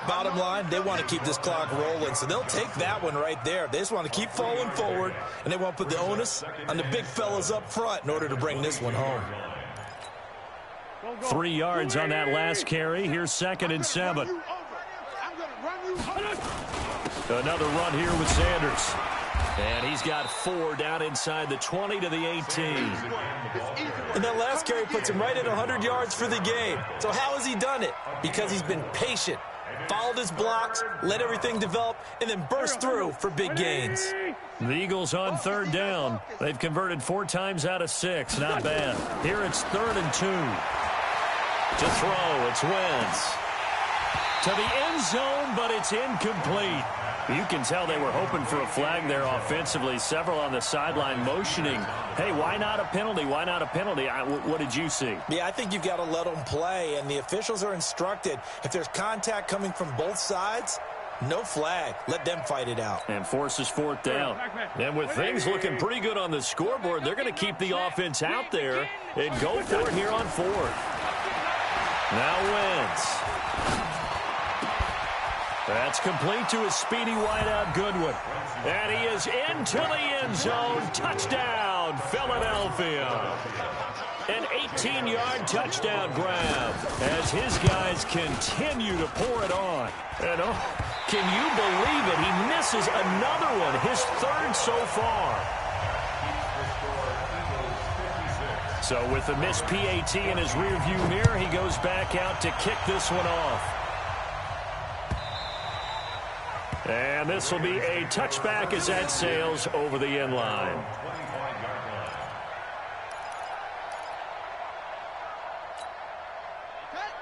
Bottom line, they want to keep this clock rolling, so they'll take that one right there. They just want to keep falling forward, and they want to put the onus on the big fellas up front in order to bring this one home. 3 yards on that last carry. Here's 2nd and 7. Another run here with Sanders. And he's got 4 down inside the 20 to the 18. And that last carry puts him right at 100 yards for the game. So how has he done it? Because he's been patient, followed his blocks, let everything develop, and then burst through for big gains. The Eagles on 3rd down. They've converted 4 times out of 6. Not bad. Here it's 3rd and 2. To throw, it's Wentz. To the end zone, but it's incomplete. You can tell they were hoping for a flag there offensively. Several on the sideline motioning, hey, why not a penalty? Why not a penalty? What did you see? Yeah, I think you've got to let them play, and the officials are instructed. If there's contact coming from both sides, no flag. Let them fight it out. And forces 4th down. And with things looking pretty good on the scoreboard, they're going to keep the offense out there and go for it here on 4th. Now Wentz. That's complete to his speedy wideout Goodwin. And he is into the end zone. Touchdown, Philadelphia. An 18-yard touchdown grab as his guys continue to pour it on. And can you believe it? He misses another one, his third so far. So with the missed PAT in his rearview mirror, he goes back out to kick this one off. And this will be a touchback as that sails over the end line.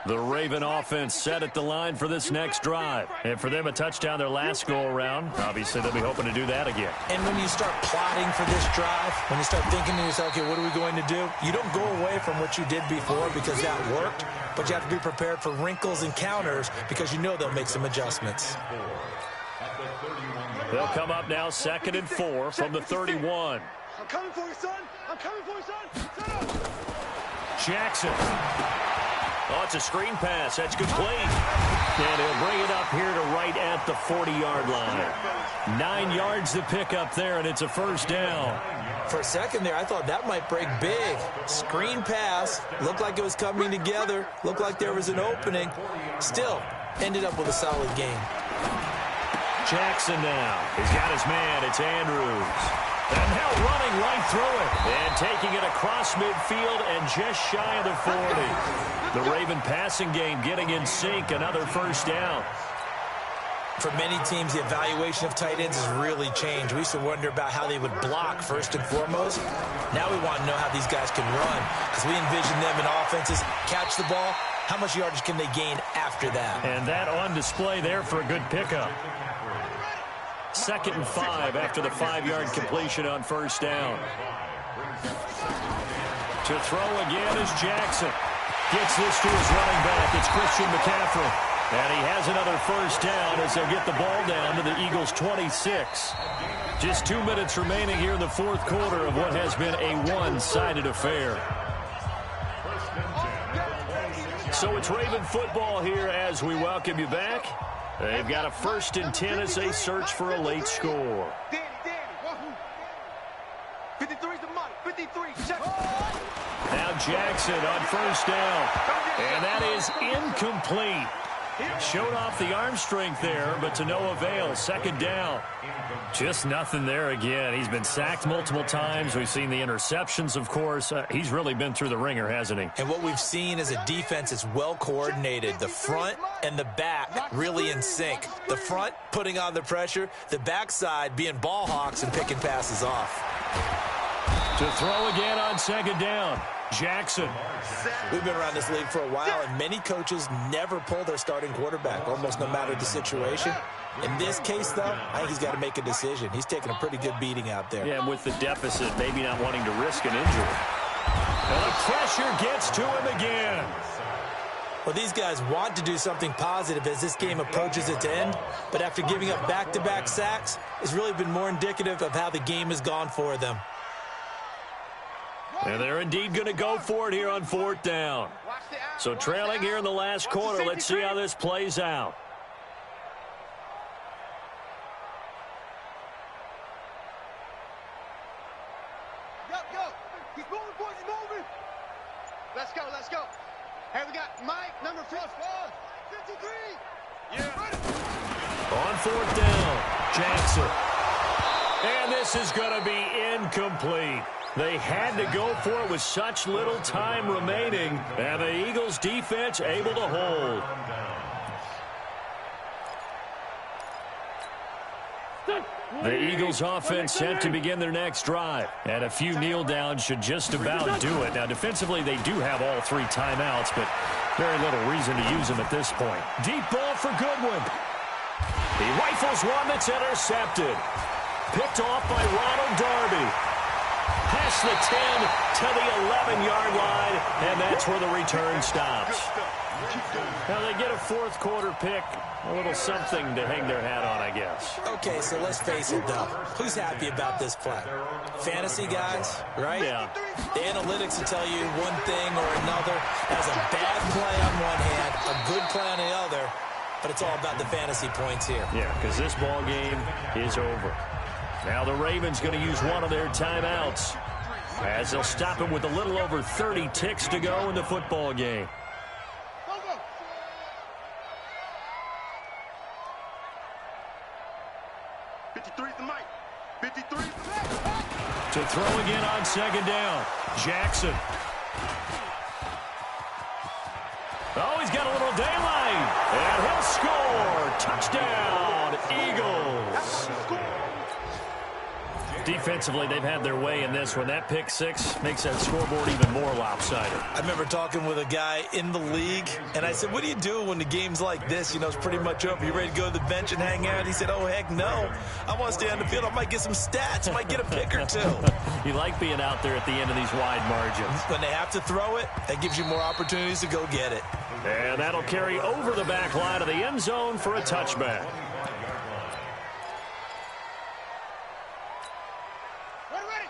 The Raven offense set at the line for this next drive. And for them, a touchdown their last go-around. Obviously, they'll be hoping to do that again. And when you start plotting for this drive, when you start thinking to yourself, okay, what are we going to do? You don't go away from what you did before because that worked, but you have to be prepared for wrinkles and counters because you know they'll make some adjustments. They'll come up now 2nd and 4 from the 31. I'm coming for you, son. I'm coming for you, son. Set up. Jackson. Oh, it's a screen pass. That's complete. And he'll bring it up here to right at the 40-yard line. 9 yards to pick up there, and it's a first down. For a second there, I thought that might break big. Screen pass. Looked like it was coming together. Looked like there was an opening. Still, ended up with a solid game. Jackson now. He's got his man. It's Andrews. And now running right through it. And taking it across midfield and just shy of the 40. The Raven passing game getting in sync. Another first down. For many teams, the evaluation of tight ends has really changed. We used to wonder about how they would block first and foremost. Now we want to know how these guys can run because we envision them in offenses catch the ball. How much yardage can they gain after that? And that on display there for a good pickup. 2nd and 5 after the 5-yard completion on first down. To throw again is Jackson. Gets this to his running back. It's Christian McCaffrey. And he has another first down as they'll get the ball down to the Eagles' 26. Just 2 minutes remaining here in the fourth quarter of what has been a one-sided affair. So it's Raven football here as we welcome you back. They've got a 1st and 10 as they search for a late score. 53's the money. 53. Check. Now Jackson on first down. And that is incomplete. Showed off the arm strength there, but to no avail. 2nd down. Just nothing there again. He's been sacked multiple times. We've seen the interceptions, of course. He's really been through the ringer, hasn't he? And what we've seen is a defense that's well coordinated. The front and the back really in sync. The front putting on the pressure. The backside being ball hawks and picking passes off. To throw again on 2nd down. Jackson. We've been around this league for a while, and many coaches never pull their starting quarterback, almost no matter the situation. In this case, though, I think he's got to make a decision. He's taking a pretty good beating out there. Yeah, and with the deficit, maybe not wanting to risk an injury. And the pressure gets to him again. Well, these guys want to do something positive as this game approaches its end, but after giving up back-to-back sacks, it's really been more indicative of how the game has gone for them. And they're indeed going to go for it here on 4th down. So trailing here in the last quarter, let's see how this plays out. He's moving, boys, he's moving. Let's go, let's go. Hey, we got Mike, number 4, 53. Yeah. On 4th down, Jackson. And this is going to be incomplete. They had to go for it with such little time remaining, and the Eagles defense able to hold. The Eagles offense set to begin their next drive, and a few kneel downs should just about do it. Now defensively they do have all 3 timeouts, but very little reason to use them at this point. Deep ball for Goodwin. He rifles one that's intercepted. Picked off by Ronald Darby. Has across the 10 to the 11-yard line, and that's where the return stops. Now they get a fourth quarter pick, a little something to hang their hat on, I guess. Okay, so let's face it, though. Who's happy about this play? Fantasy guys, right? Yeah. The analytics will tell you one thing or another. Has a bad play on one hand, a good play on the other, but it's all about the fantasy points here. Yeah, because this ball game is over. Now the Ravens going to use one of their timeouts as they'll stop him with a little over 30 ticks to go in the football game. To throw again on second down. Jackson. Oh, he's got a little daylight. And he'll score. Touchdown, Eagles. Defensively, they've had their way in this one. That pick six makes that scoreboard even more lopsided. I remember talking with a guy in the league, and I said, what do you do when the game's like this? You know, it's pretty much over. You ready to go to the bench and hang out? He said, oh, heck no. I want to stay on the field. I might get some stats. I might get a pick or two. You like being out there at the end of these wide margins. When they have to throw it, that gives you more opportunities to go get it. And that'll carry over the back line of the end zone for a touchback.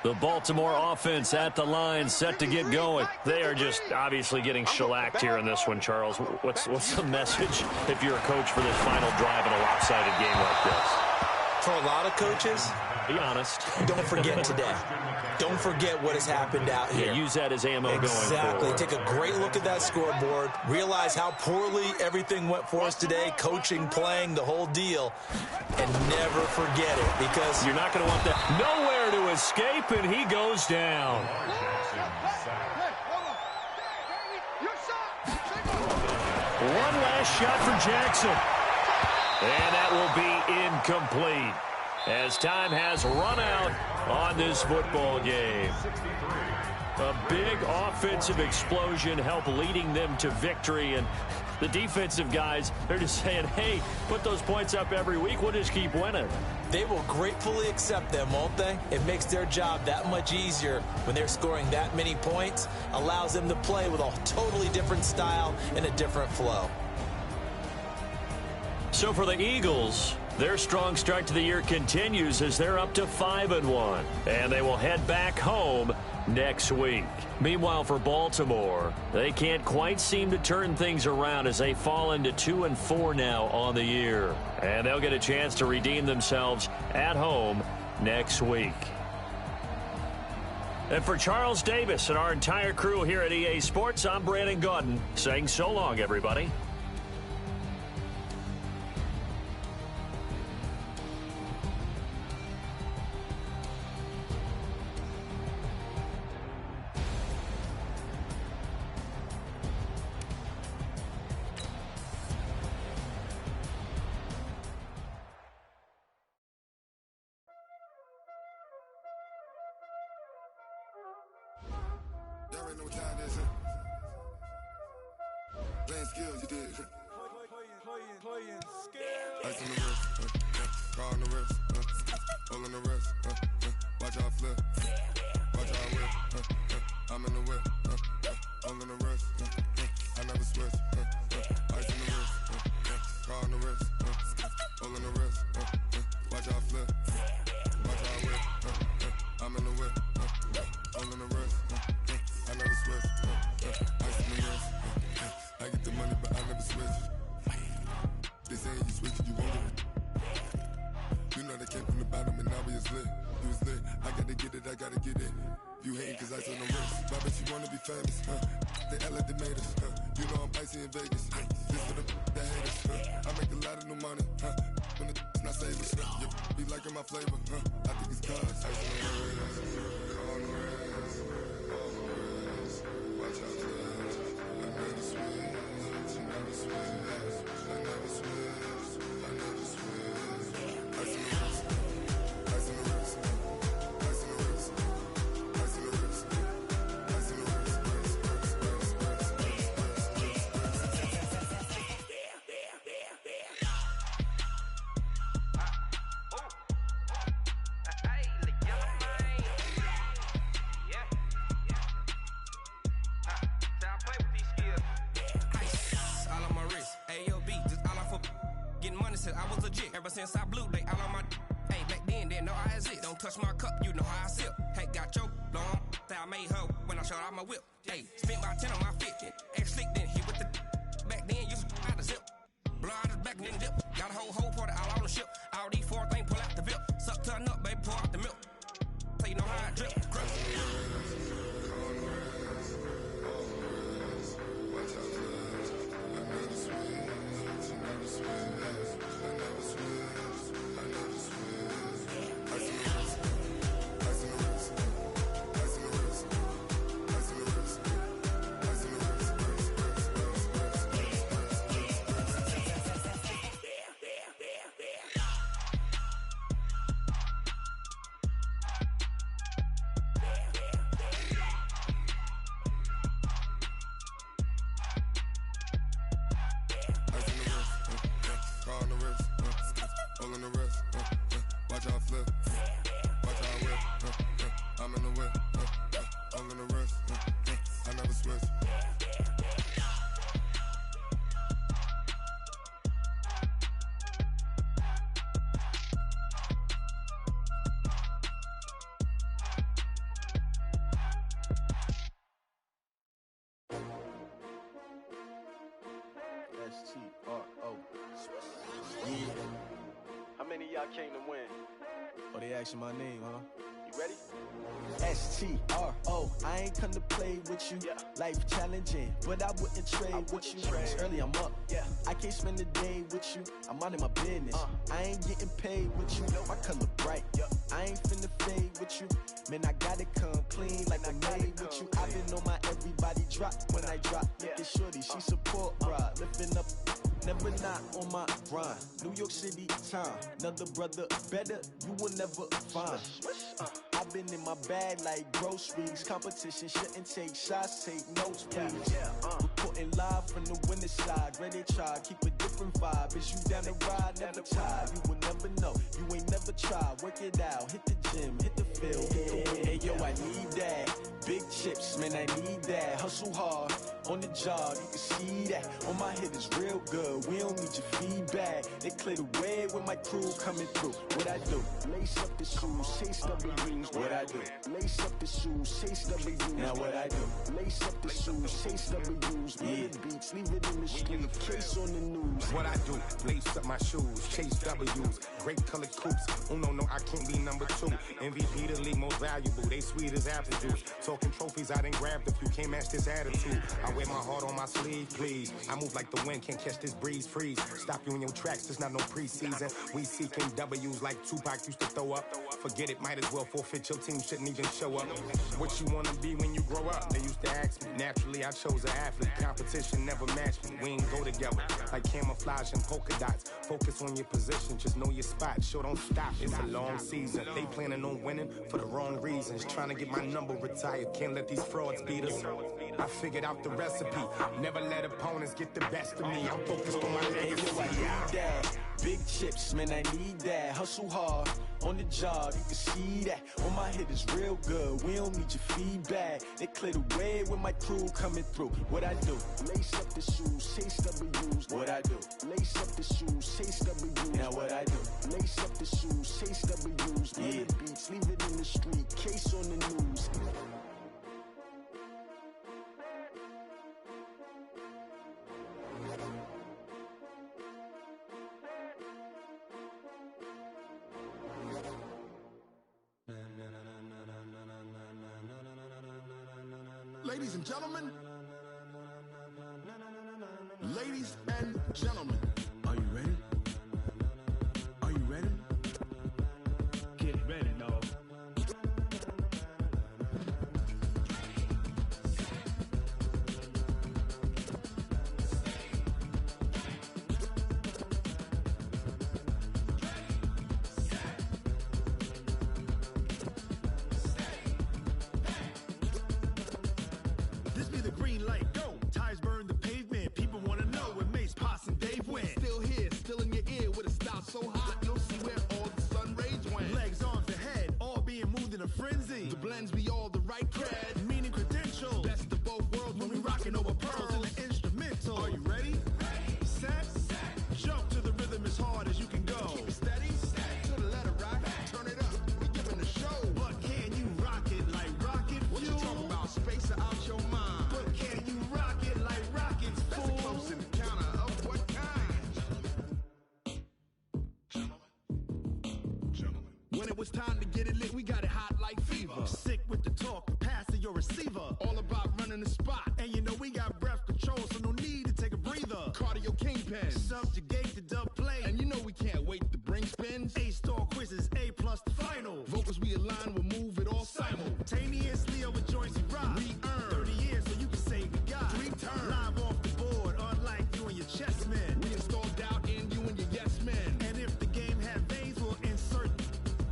The Baltimore offense at the line, set to get going. They are just obviously getting shellacked here in this one, Charles. What's the message if you're a coach for this final drive in a lopsided game like this? For a lot of coaches, be honest. Don't forget today. Don't forget what has happened out here. Yeah, use that as ammo going forward. Exactly. Take a great look at that scoreboard. Realize how poorly everything went for us today. Coaching, playing, the whole deal. And never forget it, because you're not going to want that. Nowhere to escape, and he goes down. One last shot for Jackson. And that will be incomplete, as time has run out on this football game. A big offensive explosion helped leading them to victory, and the defensive guys, they're just saying, hey, put those points up every week, we'll just keep winning. They will gratefully accept them, won't they? It makes their job that much easier when they're scoring that many points, allows them to play with a totally different style and a different flow. So for the Eagles, their strong start to the year continues as they're up to 5-1, and they will head back home next week. Meanwhile, for Baltimore, they can't quite seem to turn things around as they fall into 2-4 now on the year, and they'll get a chance to redeem themselves at home next week. And for Charles Davis and our entire crew here at EA Sports, I'm Brandon Gaudin saying so long, everybody. Y'all already know what time it is, Playing skills, you did. Playing skills. Ice on the wrist, car on the wrist, hole in the wrist, watch out flip, watch out whip, I'm in the whip, hole in the wrist, I never switch, ice on the wrist, car on the wrist, hole in the wrist, watch out flip, watch out whip, I'm in the whip, hole in the wrist, I never switch, ice on the wrist, I get the money but I never switch. They say you switch it, you won't get it. You know they came from the bottom and now we is lit. You was lit, I gotta get it, I gotta get it. You hating cause ice on the wrist. Why bet you wanna be famous, They act like they made us, You know I'm icy in Vegas, This for the that hate us, I make a lot of new money, When the not savers, be liking my flavor, I think it's cause ice on the wrist, on the wrist, watch out, I never switch, I never switch. Ever since I blew, they all on my. Hey, back then, didn't know I exist. Don't touch my cup, you know how I sip. Hey, got your long. I made her when I showed out my whip. Hey, spent about 10 on my fit. Ex-slick, then hit with the. Back then, used to out the zip. Blow out his back, then dip. Got a whole party all on the ship. All these 4 things, pull out the VIP. Suck, turn up, baby, pour out the milk. So you know how I drip. S-T-R-O. Yeah. How many of y'all came to win? Oh, they asking my name, huh? You ready? S-T-R-O. I ain't come to play with you. Yeah. Life challenging, but I wouldn't trade with you. It's early, I'm up. Yeah. I can't spend the day with you. I'm minding my business. I ain't getting paid with you. My color bright. Yeah. I ain't finna fade with you. Man, I gotta come clean like I made with you. I been on my everybody drop when I drop. Look at shorty, she support bride. Lifting up, never not on my grind. New York City time, another brother better, you will never find. I've been in my bag like groceries. Competition shouldn't take shots, take notes, please. Reporting live from the winning side. Ready to try, keep a different vibe. Is you down the ride, never tired. You will never know, you ain't never tried. Work it out, hit the gym, hit the field, hit the win. Hey yo, I need that. Big chips, man, I need that. Hustle hard, on the job, you can see that. On my hit is real good, we don't need your feedback. They clear the way with my crew coming through. What I do? Lace up the shoes, chase W's. What I do? Lace up the shoes, chase W's. Now what I do? Lace up the shoes, chase W's. Yeah. Beats, leave it in the street, case on the news. What I do? Lace up my shoes, chase W's. Great colored coops. Oh no, I can't be number 2. MVP the league most valuable. They sweet as apple juice. Talking trophies I done grabbed if you can't match this attitude. I wear my heart on my sleeve, please. I move like the wind, can't catch this breeze, freeze. Stop you in your tracks, there's not no preseason. We seeking W's like Tupac used to throw up. Forget it, might as well forfeit, your team shouldn't even show up. What you wanna be when you grow up? They used to ask me. Naturally, I chose an athlete. Competition never matched me. We ain't go together like camouflage and polka dots. Focus on your position, just know your spot. Sure, don't stop, it's a long season. They planning on winning for the wrong reasons. Trying to get my number retired, can't let these frauds beat us. I figured out the recipe. Never let opponents get the best of me. I'm focused on my legacy. I need that. Big chips, man, I need that. Hustle hard, on the job, you can see that. On my hit is real good, we don't need your feedback. They clear the way with my crew coming through. What I do? Lace up the shoes, chase W's. What I do? Lace up the shoes, chase W's. Now what I do? Lace up the shoes, chase W's. Yeah. Beats, leave it in the street, case on the news. Ladies and gentlemen, ladies and gentlemen, are you ready? Are you ready? Get ready, dog. This be the green light, go. Tires burn the pavement. People wanna know when Mace, Poss, and Dave went. Still here, still in get it lit, we got it hot like fever. Sick with the talk, pass to your receiver. All about running the spot. And you know we got breath control, so no need to take a breather. Cardio kingpin. Subjugate the dub play. And you know we can't wait to bring spins. A-star quizzes, A+ the final. Vocals we align, we'll move it all simultaneously over joints we rock. We earn 30 years so you can say we got 3 turns. Live off the board, unlike you and your chess men. We install doubt in you and your yes men. And if the game had veins, we'll insert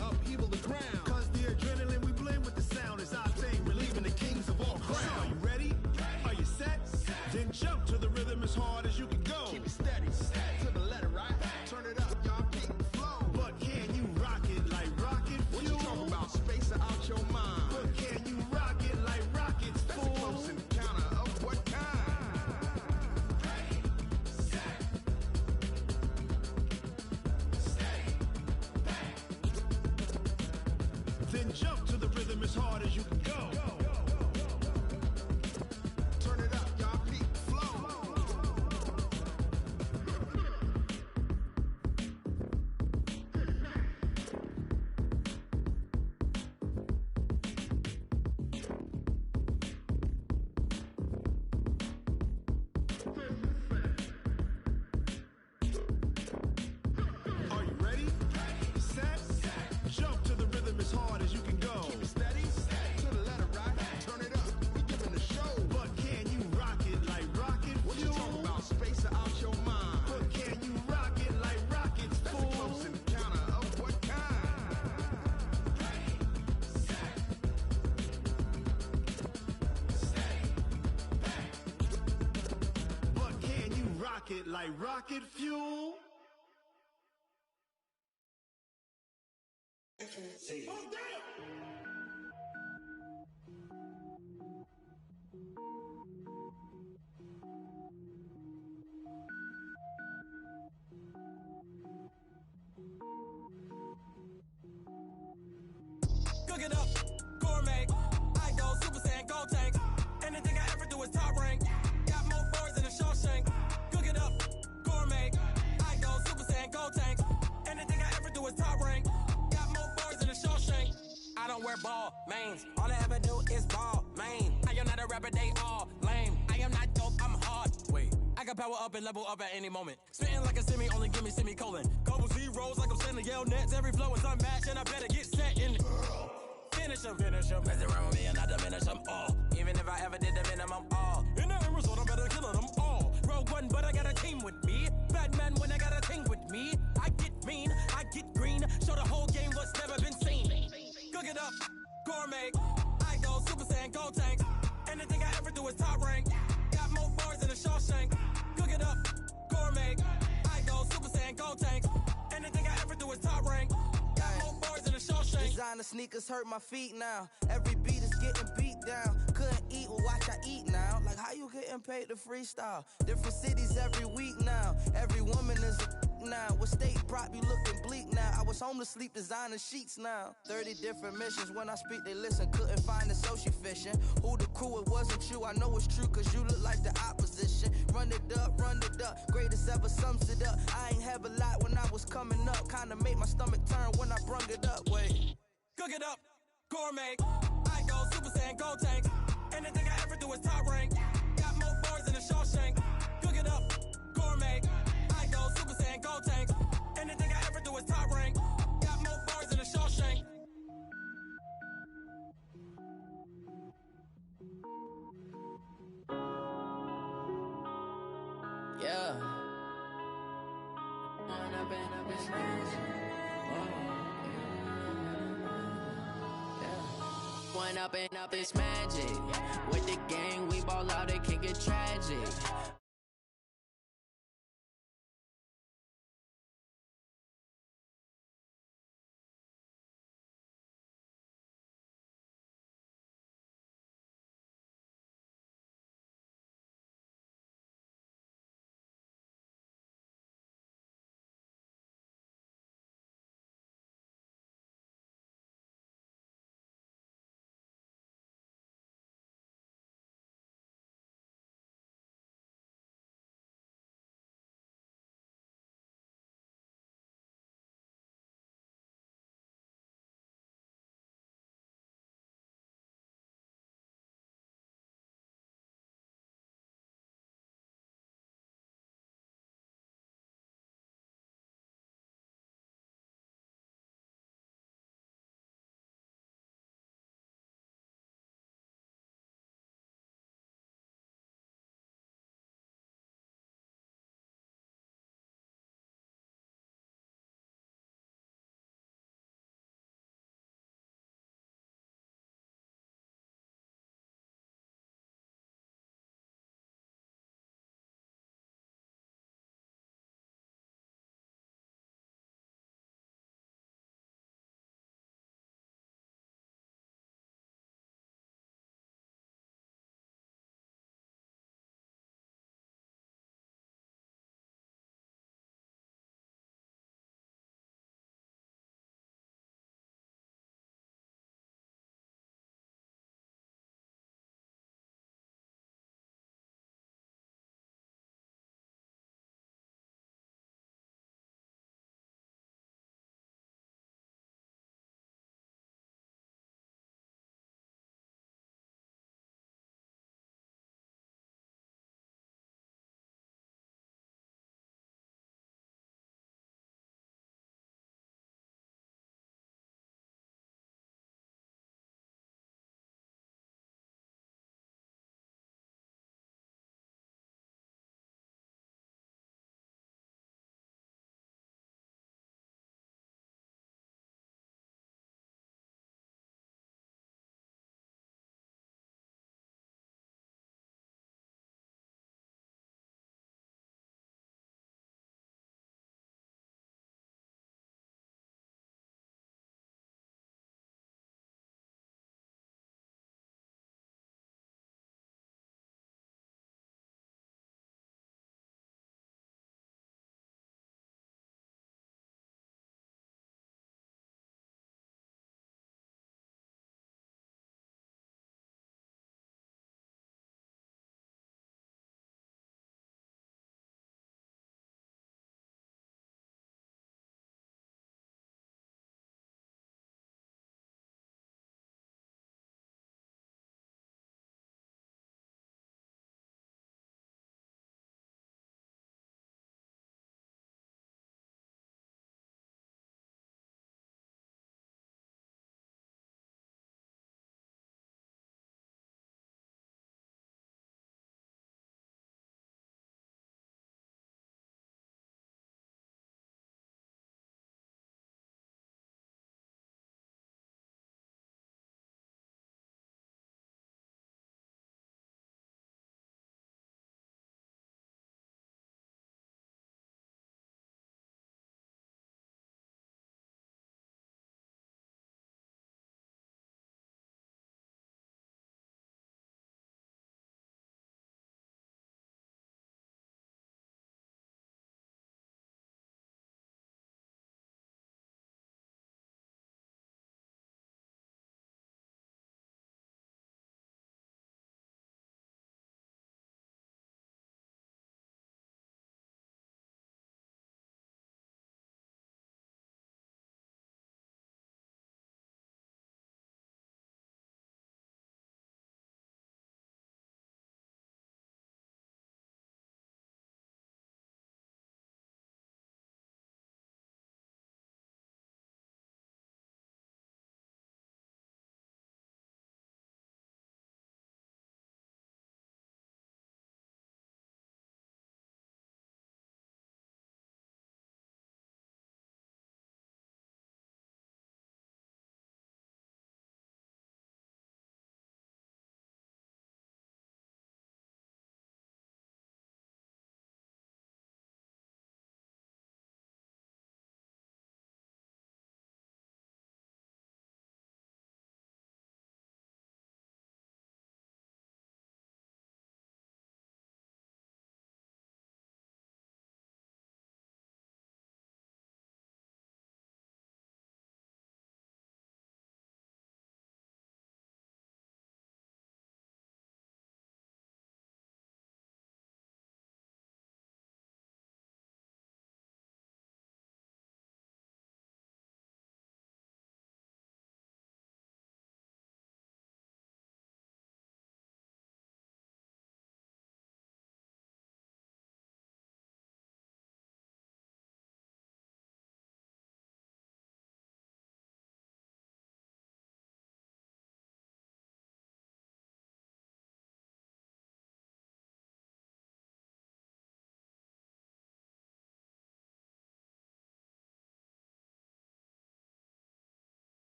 upheaval the ground. Cause the adrenaline we blend with the sound is our thing, relieving the kings of all crowns. So are you ready? Are you set? Then jump to the rhythm as hard as you can go. Keep it steady, to the letter, right? Turn it up, y'all, keep the flow. But can you rock it like rocket fuel? What you talking about? Space out your mind. But can you rock it like rockets, fool? That's a close encounter of what kind? Ready, set, stay back. Then jump to the rhythm as hard as you can go. Turn it up, y'all, keep the flow. Are you ready? Set, jump to the rhythm as hard as you can go. Keep it steady, to the letter, right? Turn it up, we giving the show. But can you rock it like rocket What you fuel? talking about? Space out your mind. But can you rock it like rockets, That's a fool? close encounter of what kind? Ready, set, stay back. But can you rock it like rocket fuel? Cook it up, gourmet. I go Super Saiyan, go tank. Anything I ever do is top rank. Got more bars than a Shawshank. Cook it up, gourmet. I go Super Saiyan, go tank. Anything I ever do is top rank. Got more bars than a Shawshank. I don't wear ball mains. All I ever do is ball main. I am not a rapper, they all lame. I am not dope, I'm hard. Wait, I can power up and level up at any moment. Spitting like a semi, only give me semicolon. Couple zeros like I'm sending yell nets. Every flow is unmatched and I better get set in. Finish them. Mess around with me and I diminish them all. Even if I ever did the minimum all. In the end result, I better kill them all. Rogue One, but I got a team with me. Batman when I got a team with me. I get mean, I get green. Show the whole game what's never been seen. Cook it up, gourmet. I go Super Saiyan, go tank. Anything I ever do is top rank. Got more bars than a Shawshank. Cook it up, gourmet. I go Super Saiyan, go tank. Anything I ever do is top rank. Got more bars than a Shawshank. Designer sneakers hurt my feet now. Every beat is getting beat down. Couldn't eat, well watch I eat now. Like how you getting paid to freestyle? Different cities every week now. Every woman is a now. What state prop you looking bleak now? I was home to sleep designer sheets now. 30 different missions. When I speak they listen. Couldn't find it so she fishing. Who the crew, it wasn't you. I know it's true cause you look like the opposition. Run it up, greatest ever sums it up. I ain't have a lot when I was coming up. Kinda made my stomach turn when I brung it up. Wait. Cook it up, gourmet. I go Super Saiyan, go tank. Anything I ever do is top rank. Got more bars than a Shawshank. Cook it up, gourmet. I go Super Saiyan, go tank. Anything I ever do is top rank. Got more bars than a Shawshank. Yeah. One up and up, it's magic. With